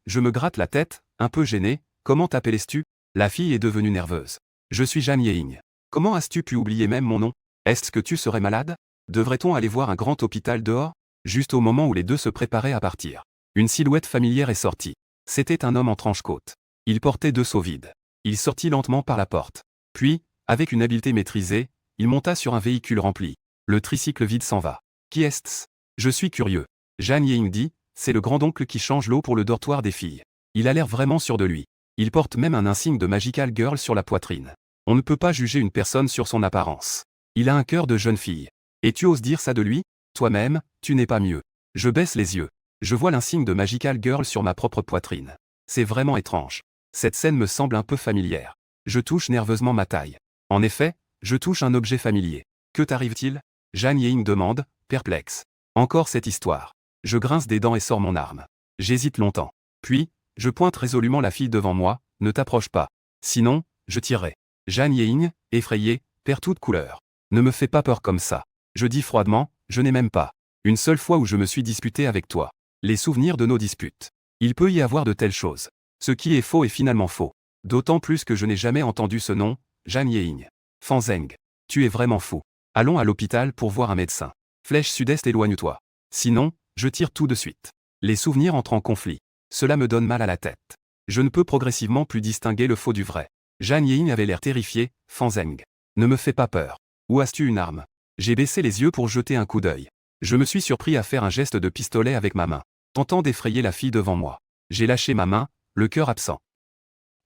Je me gratte la tête, un peu gêné. Comment t'appelles-tu? La fille est devenue nerveuse. Je suis Jeanne Ying. Comment as-tu pu oublier même mon nom? Est-ce que tu serais malade? Devrait-on aller voir un grand hôpital dehors? Juste au moment où les deux se préparaient à partir. Une silhouette familière est sortie. C'était un homme en trench-coat. Il portait 2 seaux vides. Il sortit lentement par la porte. Puis, avec une habileté maîtrisée, il monta sur un véhicule rempli. Le tricycle vide s'en va. Qui est-ce? Je suis curieux. Jeanne Ying dit, c'est le grand-oncle qui change l'eau pour le dortoir des filles. Il a l'air vraiment sûr de lui. Il porte même un insigne de Magical Girl sur la poitrine. On ne peut pas juger une personne sur son apparence. Il a un cœur de jeune fille. Et tu oses dire ça de lui? Toi-même, tu n'es pas mieux. Je baisse les yeux. Je vois l'insigne de Magical Girl sur ma propre poitrine. C'est vraiment étrange. Cette scène me semble un peu familière. Je touche nerveusement ma taille. En effet, je touche un objet familier. Que t'arrive-t-il? Jeanne Ying demande, perplexe. Encore cette histoire. Je grince des dents et sors mon arme. J'hésite longtemps. Puis, je pointe résolument la fille devant moi, ne t'approche pas. Sinon, je tirerai. Jeanne Ying, effrayée, perd toute couleur. Ne me fais pas peur comme ça. Je dis froidement, je n'ai même pas. Une seule fois où je me suis disputé avec toi. Les souvenirs de nos disputes. Il peut y avoir de telles choses. Ce qui est faux est finalement faux. D'autant plus que je n'ai jamais entendu ce nom, Jeanne Ying. Fan Zheng. Tu es vraiment fou. Allons à l'hôpital pour voir un médecin. Flèche sud-est, éloigne-toi. Sinon, je tire tout de suite. Les souvenirs entrent en conflit. Cela me donne mal à la tête. Je ne peux progressivement plus distinguer le faux du vrai. Jeanne Ying avait l'air terrifiée, Fan Zheng. Ne me fais pas peur. Où as-tu une arme? J'ai baissé les yeux pour jeter un coup d'œil. Je me suis surpris à faire un geste de pistolet avec ma main, tentant d'effrayer la fille devant moi. J'ai lâché ma main, le cœur absent.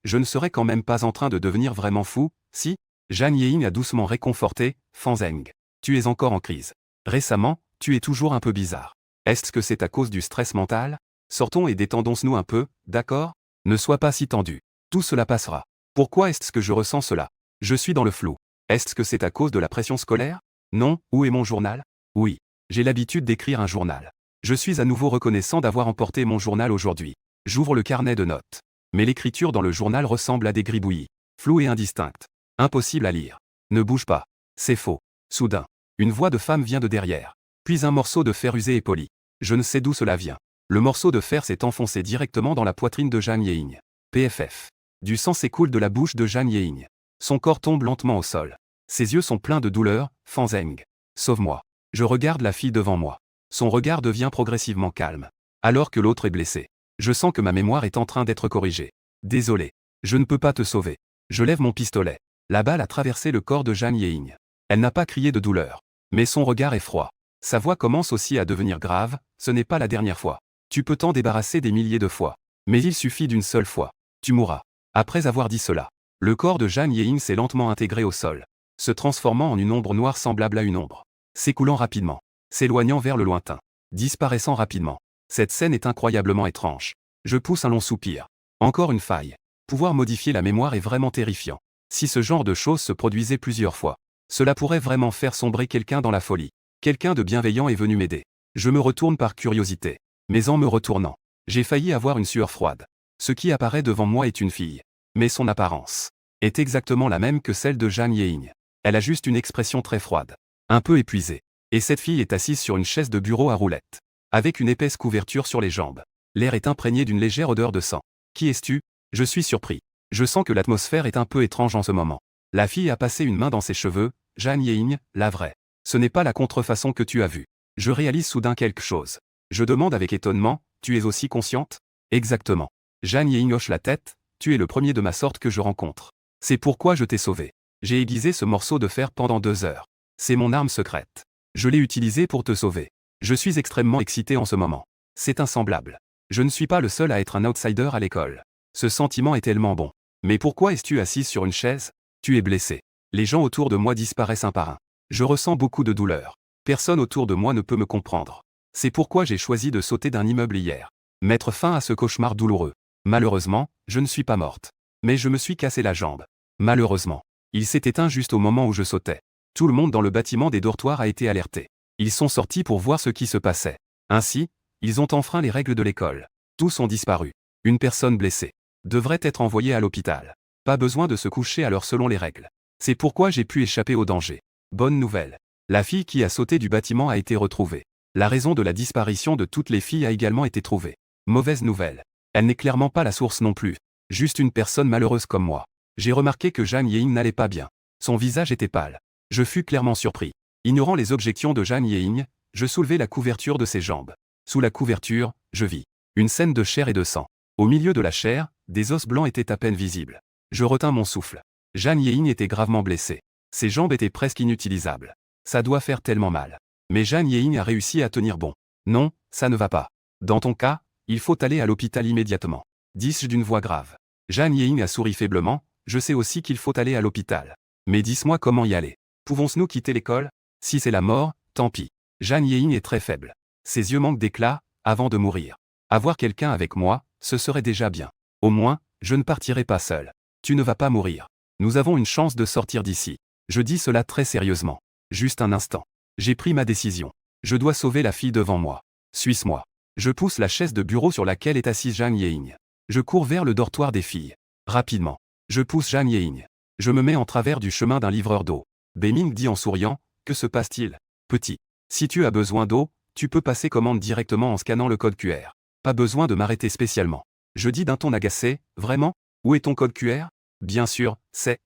Je ne serais quand même pas en train de devenir vraiment fou, si? Jeanne Ying a doucement réconforté, Fan Zheng. Tu es encore en crise. Récemment, tu es toujours un peu bizarre. Est-ce que c'est à cause du stress mental? Sortons et détendons-nous un peu, d'accord? Ne sois pas si tendu. Tout cela passera. Pourquoi est-ce que je ressens cela? Je suis dans le flou. Est-ce que c'est à cause de la pression scolaire? Non, où est mon journal? Oui. J'ai l'habitude d'écrire un journal. Je suis à nouveau reconnaissant d'avoir emporté mon journal aujourd'hui. J'ouvre le carnet de notes. Mais l'écriture dans le journal ressemble à des gribouillis. Floue et indistincte. Impossible à lire. Ne bouge pas. C'est faux. Soudain, une voix de femme vient de derrière. Puis un morceau de fer usé et poli. Je ne sais d'où cela vient. Le morceau de fer s'est enfoncé directement dans la poitrine de Jeanne Ying. PFF. Du sang s'écoule de la bouche de Jeanne Ying. Son corps tombe lentement au sol. Ses yeux sont pleins de douleur, Fan Zheng. Sauve-moi. Je regarde la fille devant moi. Son regard devient progressivement calme. Alors que l'autre est blessé. Je sens que ma mémoire est en train d'être corrigée. Désolé. Je ne peux pas te sauver. Je lève mon pistolet. La balle a traversé le corps de Jeanne Ying. Elle n'a pas crié de douleur. Mais son regard est froid. Sa voix commence aussi à devenir grave, ce n'est pas la dernière fois. Tu peux t'en débarrasser des milliers de fois. Mais il suffit d'une seule fois. Tu mourras. Après avoir dit cela, le corps de Jeanne Ying s'est lentement intégré au sol, se transformant en une ombre noire semblable à une ombre. S'écoulant rapidement. S'éloignant vers le lointain. Disparaissant rapidement. Cette scène est incroyablement étrange. Je pousse un long soupir. Encore une faille. Pouvoir modifier la mémoire est vraiment terrifiant. Si ce genre de choses se produisait plusieurs fois, cela pourrait vraiment faire sombrer quelqu'un dans la folie. Quelqu'un de bienveillant est venu m'aider. Je me retourne par curiosité. Mais en me retournant, j'ai failli avoir une sueur froide. Ce qui apparaît devant moi est une fille. Mais son apparence. est exactement la même que celle de Jang Ye-in. Elle a juste une expression très froide, un peu épuisée. Et cette fille est assise sur une chaise de bureau à roulettes, avec une épaisse couverture sur les jambes. L'air est imprégné d'une légère odeur de sang. Qui es-tu? Je suis surpris. Je sens que l'atmosphère est un peu étrange en ce moment. La fille a passé une main dans ses cheveux. Jang Ye-in, la vraie. Ce n'est pas la contrefaçon que tu as vue. Je réalise soudain quelque chose. Je demande avec étonnement, tu es aussi consciente? Exactement. Jang Ye-in hoche la tête, tu es le premier de ma sorte que je rencontre. C'est pourquoi je t'ai sauvé. J'ai aiguisé ce morceau de fer pendant 2 heures. C'est mon arme secrète. Je l'ai utilisé pour te sauver. Je suis extrêmement excité en ce moment. C'est insemblable. Je ne suis pas le seul à être un outsider à l'école. Ce sentiment est tellement bon. Mais pourquoi es-tu assise sur une chaise? Tu es blessé. Les gens autour de moi disparaissent un par un. Je ressens beaucoup de douleur. Personne autour de moi ne peut me comprendre. C'est pourquoi j'ai choisi de sauter d'un immeuble hier. Mettre fin à ce cauchemar douloureux. Malheureusement, je ne suis pas morte. Mais je me suis cassé la jambe. Malheureusement. Il s'est éteint juste au moment où je sautais. Tout le monde dans le bâtiment des dortoirs a été alerté. Ils sont sortis pour voir ce qui se passait. Ainsi, ils ont enfreint les règles de l'école. Tous ont disparu. Une personne blessée devrait être envoyée à l'hôpital. Pas besoin de se coucher à l'heure selon les règles. C'est pourquoi j'ai pu échapper au danger. Bonne nouvelle. La fille qui a sauté du bâtiment a été retrouvée. La raison de la disparition de toutes les filles a également été trouvée. Mauvaise nouvelle. Elle n'est clairement pas la source non plus. Juste une personne malheureuse comme moi. J'ai remarqué que Jang Ye-in n'allait pas bien. Son visage était pâle. Je fus clairement surpris. Ignorant les objections de Jang Ye-in, je soulevai la couverture de ses jambes. Sous la couverture, je vis une scène de chair et de sang. Au milieu de la chair, des os blancs étaient à peine visibles. Je retins mon souffle. Jang Ye-in était gravement blessé. Ses jambes étaient presque inutilisables. Ça doit faire tellement mal. Mais Jang Ye-in a réussi à tenir bon. Non, ça ne va pas. Dans ton cas, il faut aller à l'hôpital immédiatement. Dis-je d'une voix grave. Jang Ye-in a souri faiblement. Je sais aussi qu'il faut aller à l'hôpital. Mais dis-moi comment y aller. Pouvons-nous quitter l'école? Si c'est la mort, tant pis. Jang Ye-in est très faible. Ses yeux manquent d'éclat, avant de mourir. Avoir quelqu'un avec moi, ce serait déjà bien. Au moins, je ne partirai pas seul. Tu ne vas pas mourir. Nous avons une chance de sortir d'ici. Je dis cela très sérieusement. Juste un instant. J'ai pris ma décision. Je dois sauver la fille devant moi. Suis-moi. Je pousse la chaise de bureau sur laquelle est assise Jang Ye-in. Je cours vers le dortoir des filles. Rapidement. Je pousse Jang Ye-in. Je me mets en travers du chemin d'un livreur d'eau. Beming dit en souriant, que se passe-t-il? Petit. Si tu as besoin d'eau, tu peux passer commande directement en scannant le code QR. Pas besoin de m'arrêter spécialement. Je dis d'un ton agacé, vraiment? Où est ton code QR? Bien sûr, c'est...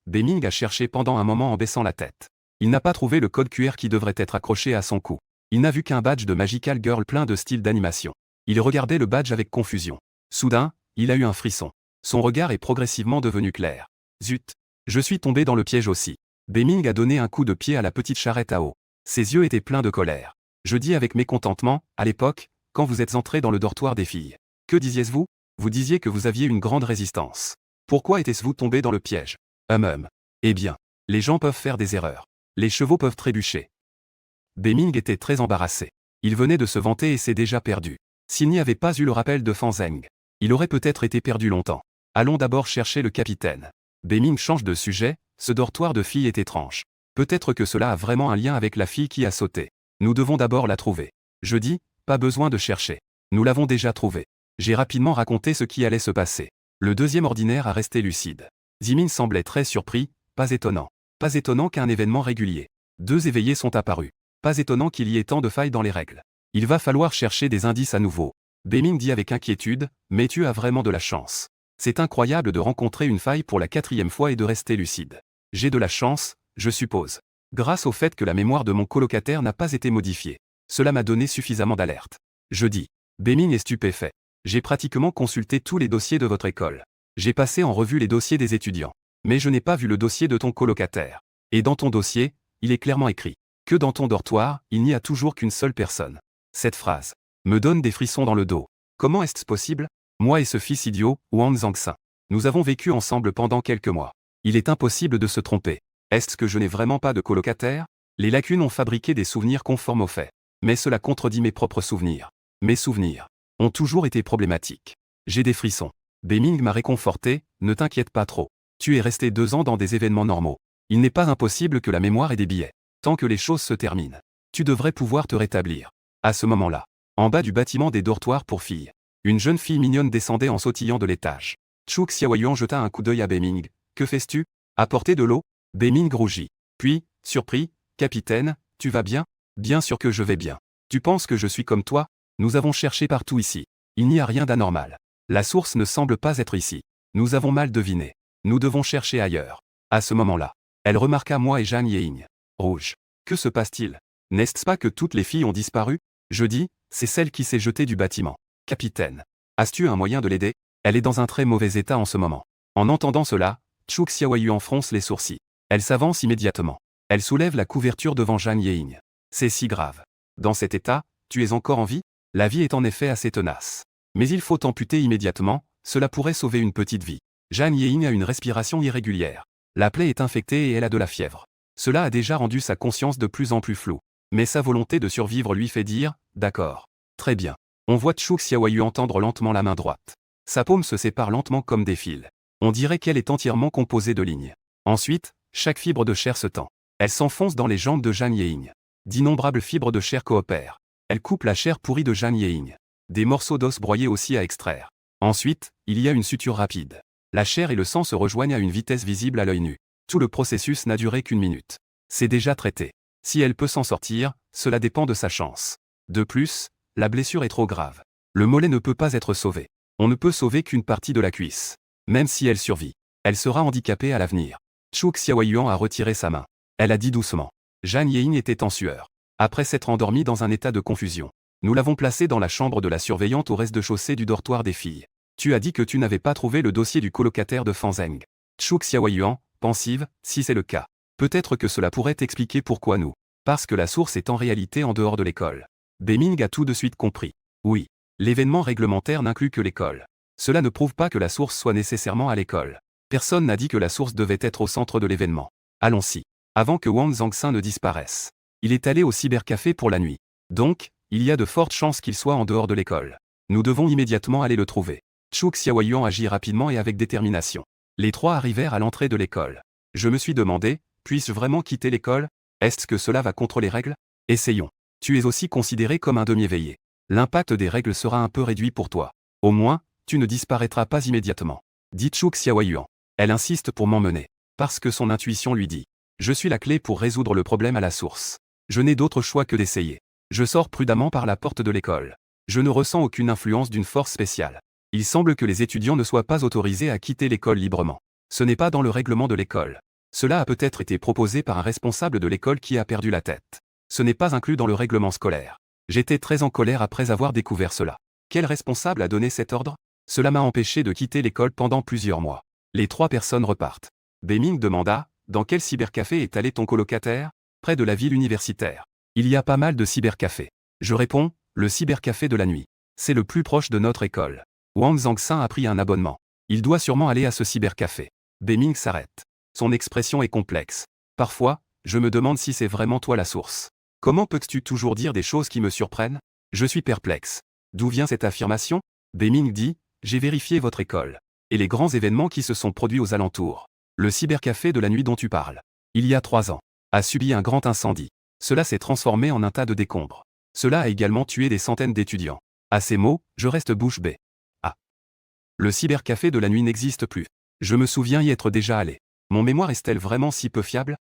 Beming a cherché pendant un moment en baissant la tête. Il n'a pas trouvé le code QR qui devrait être accroché à son cou. Il n'a vu qu'un badge de Magical Girl plein de styles d'animation. Il regardait le badge avec confusion. Soudain, il a eu un frisson. Son regard est progressivement devenu clair. Zut! Je suis tombé dans le piège aussi. Beming a donné un coup de pied à la petite charrette à eau. Ses yeux étaient pleins de colère. Je dis avec mécontentement, à l'époque, quand vous êtes entré dans le dortoir des filles. Que disiez-vous? Vous disiez que vous aviez une grande résistance. Pourquoi était-ce-vous tombé dans le piège? Eh bien, les gens peuvent faire des erreurs. Les chevaux peuvent trébucher. Beming était très embarrassé. Il venait de se vanter et s'est déjà perdu. S'il n'y avait pas eu le rappel de Fan Zheng, il aurait peut-être été perdu longtemps. Allons d'abord chercher le capitaine. Beming change de sujet, ce dortoir de filles est étrange. Peut-être que cela a vraiment un lien avec la fille qui a sauté. Nous devons d'abord la trouver. Je dis, pas besoin de chercher. Nous l'avons déjà trouvée. J'ai rapidement raconté ce qui allait se passer. Le deuxième ordinaire a resté lucide. Zimin semblait très surpris, pas étonnant. Pas étonnant qu'un événement régulier. 2 éveillés sont apparus. Pas étonnant qu'il y ait tant de failles dans les règles. Il va falloir chercher des indices à nouveau. Beming dit avec inquiétude, mais tu as vraiment de la chance. C'est incroyable de rencontrer une faille pour la 4e fois et de rester lucide. J'ai de la chance, je suppose. Grâce au fait que la mémoire de mon colocataire n'a pas été modifiée. Cela m'a donné suffisamment d'alerte. Je dis. Beming est stupéfait. J'ai pratiquement consulté tous les dossiers de votre école. J'ai passé en revue les dossiers des étudiants. Mais je n'ai pas vu le dossier de ton colocataire. Et dans ton dossier, il est clairement écrit que dans ton dortoir, il n'y a toujours qu'une seule personne. Cette phrase me donne des frissons dans le dos. Comment est-ce possible? Moi et ce fils idiot, Wang Zhangxin. Nous avons vécu ensemble pendant quelques mois. Il est impossible de se tromper. Est-ce que je n'ai vraiment pas de colocataire? Les lacunes ont fabriqué des souvenirs conformes aux faits. Mais cela contredit mes propres souvenirs. Mes souvenirs ont toujours été problématiques. J'ai des frissons. Beming m'a réconforté, ne t'inquiète pas trop. Tu es resté 2 ans dans des événements normaux. Il n'est pas impossible que la mémoire ait des biais. Tant que les choses se terminent, tu devrais pouvoir te rétablir. À ce moment-là, en bas du bâtiment des dortoirs pour filles, une jeune fille mignonne descendait en sautillant de l'étage. Chu Xiaoyuan jeta un coup d'œil à Beming. Que fais-tu? Apporter de l'eau? Beming rougit. Puis, surpris, capitaine, tu vas bien? Bien sûr que je vais bien. Tu penses que je suis comme toi? Nous avons cherché partout ici. Il n'y a rien d'anormal. La source ne semble pas être ici. Nous avons mal deviné. Nous devons chercher ailleurs. À ce moment-là, elle remarqua moi et Zhang Ying. Rouge. Que se passe-t-il? N'est-ce pas que toutes les filles ont disparu? Je dis, c'est celle qui s'est jetée du bâtiment. Capitaine. As-tu un moyen de l'aider? Elle est dans un très mauvais état en ce moment. En entendant cela, Chu Xiaoyu fronce les sourcils. Elle s'avance immédiatement. Elle soulève la couverture devant Zhang Ying. C'est si grave. Dans cet état, tu es encore en vie? La vie est en effet assez tenace. Mais il faut amputer immédiatement, cela pourrait sauver une petite vie. Zhang Ying a une respiration irrégulière. La plaie est infectée et elle a de la fièvre. Cela a déjà rendu sa conscience de plus en plus floue. Mais sa volonté de survivre lui fait dire, d'accord. Très bien. On voit Chu Xiaoyu entendre lentement la main droite. Sa paume se sépare lentement comme des fils. On dirait qu'elle est entièrement composée de lignes. Ensuite, chaque fibre de chair se tend. Elle s'enfonce dans les jambes de Zhang Ying. D'innombrables fibres de chair coopèrent. Elle coupe la chair pourrie de Zhang Ying. Des morceaux d'os broyés aussi à extraire. Ensuite, il y a une suture rapide. La chair et le sang se rejoignent à une vitesse visible à l'œil nu. Tout le processus n'a duré qu'1 minute. C'est déjà traité. Si elle peut s'en sortir, cela dépend de sa chance. De plus, la blessure est trop grave. Le mollet ne peut pas être sauvé. On ne peut sauver qu'une partie de la cuisse. Même si elle survit, elle sera handicapée à l'avenir. Chu Xiaoyuan a retiré sa main. Elle a dit doucement. Zhang Ying était en sueur. Après s'être endormie dans un état de confusion. Nous l'avons placée dans la chambre de la surveillante au rez-de-chaussée du dortoir des filles. Tu as dit que tu n'avais pas trouvé le dossier du colocataire de Fanzeng. Chu Xiaoyuan, pensive, si c'est le cas. Peut-être que cela pourrait expliquer pourquoi nous. Parce que la source est en réalité en dehors de l'école. Beming a tout de suite compris. Oui. L'événement réglementaire n'inclut que l'école. Cela ne prouve pas que la source soit nécessairement à l'école. Personne n'a dit que la source devait être au centre de l'événement. Allons-y. Avant que Wang Zhangxin ne disparaisse. Il est allé au cybercafé pour la nuit. Donc, il y a de fortes chances qu'il soit en dehors de l'école. Nous devons immédiatement aller le trouver. Chu Xiaoyuan agit rapidement et avec détermination. Les trois arrivèrent à l'entrée de l'école. Je me suis demandé, puis-je vraiment quitter l'école? Est-ce que cela va contre les règles? Essayons. Tu es aussi considéré comme un demi-éveillé. L'impact des règles sera un peu réduit pour toi. Au moins, tu ne disparaîtras pas immédiatement. Dit Chu Xiaoyuan. Elle insiste pour m'emmener. Parce que son intuition lui dit. Je suis la clé pour résoudre le problème à la source. Je n'ai d'autre choix que d'essayer. Je sors prudemment par la porte de l'école. Je ne ressens aucune influence d'une force spéciale. Il semble que les étudiants ne soient pas autorisés à quitter l'école librement. Ce n'est pas dans le règlement de l'école. Cela a peut-être été proposé par un responsable de l'école qui a perdu la tête. Ce n'est pas inclus dans le règlement scolaire. J'étais très en colère après avoir découvert cela. Quel responsable a donné cet ordre? Cela m'a empêché de quitter l'école pendant plusieurs mois. Les trois personnes repartent. Beming demanda, dans quel cybercafé est allé ton colocataire? Près de la ville universitaire. Il y a pas mal de cybercafés. Je réponds, le cybercafé de la nuit. C'est le plus proche de notre école. Wang Zhangxin a pris un abonnement. Il doit sûrement aller à ce cybercafé. Beming s'arrête. Son expression est complexe. Parfois, je me demande si c'est vraiment toi la source. Comment peux-tu toujours dire des choses qui me surprennent? Je suis perplexe. D'où vient cette affirmation? Beming dit, j'ai vérifié votre école. Et les grands événements qui se sont produits aux alentours. Le cybercafé de la nuit dont tu parles. Il y a 3 ans. A subi un grand incendie. Cela s'est transformé en un tas de décombres. Cela a également tué des centaines d'étudiants. À ces mots, je reste bouche bée. Ah. Le cybercafé de la nuit n'existe plus. Je me souviens y être déjà allé. Mon mémoire est-elle vraiment si peu fiable?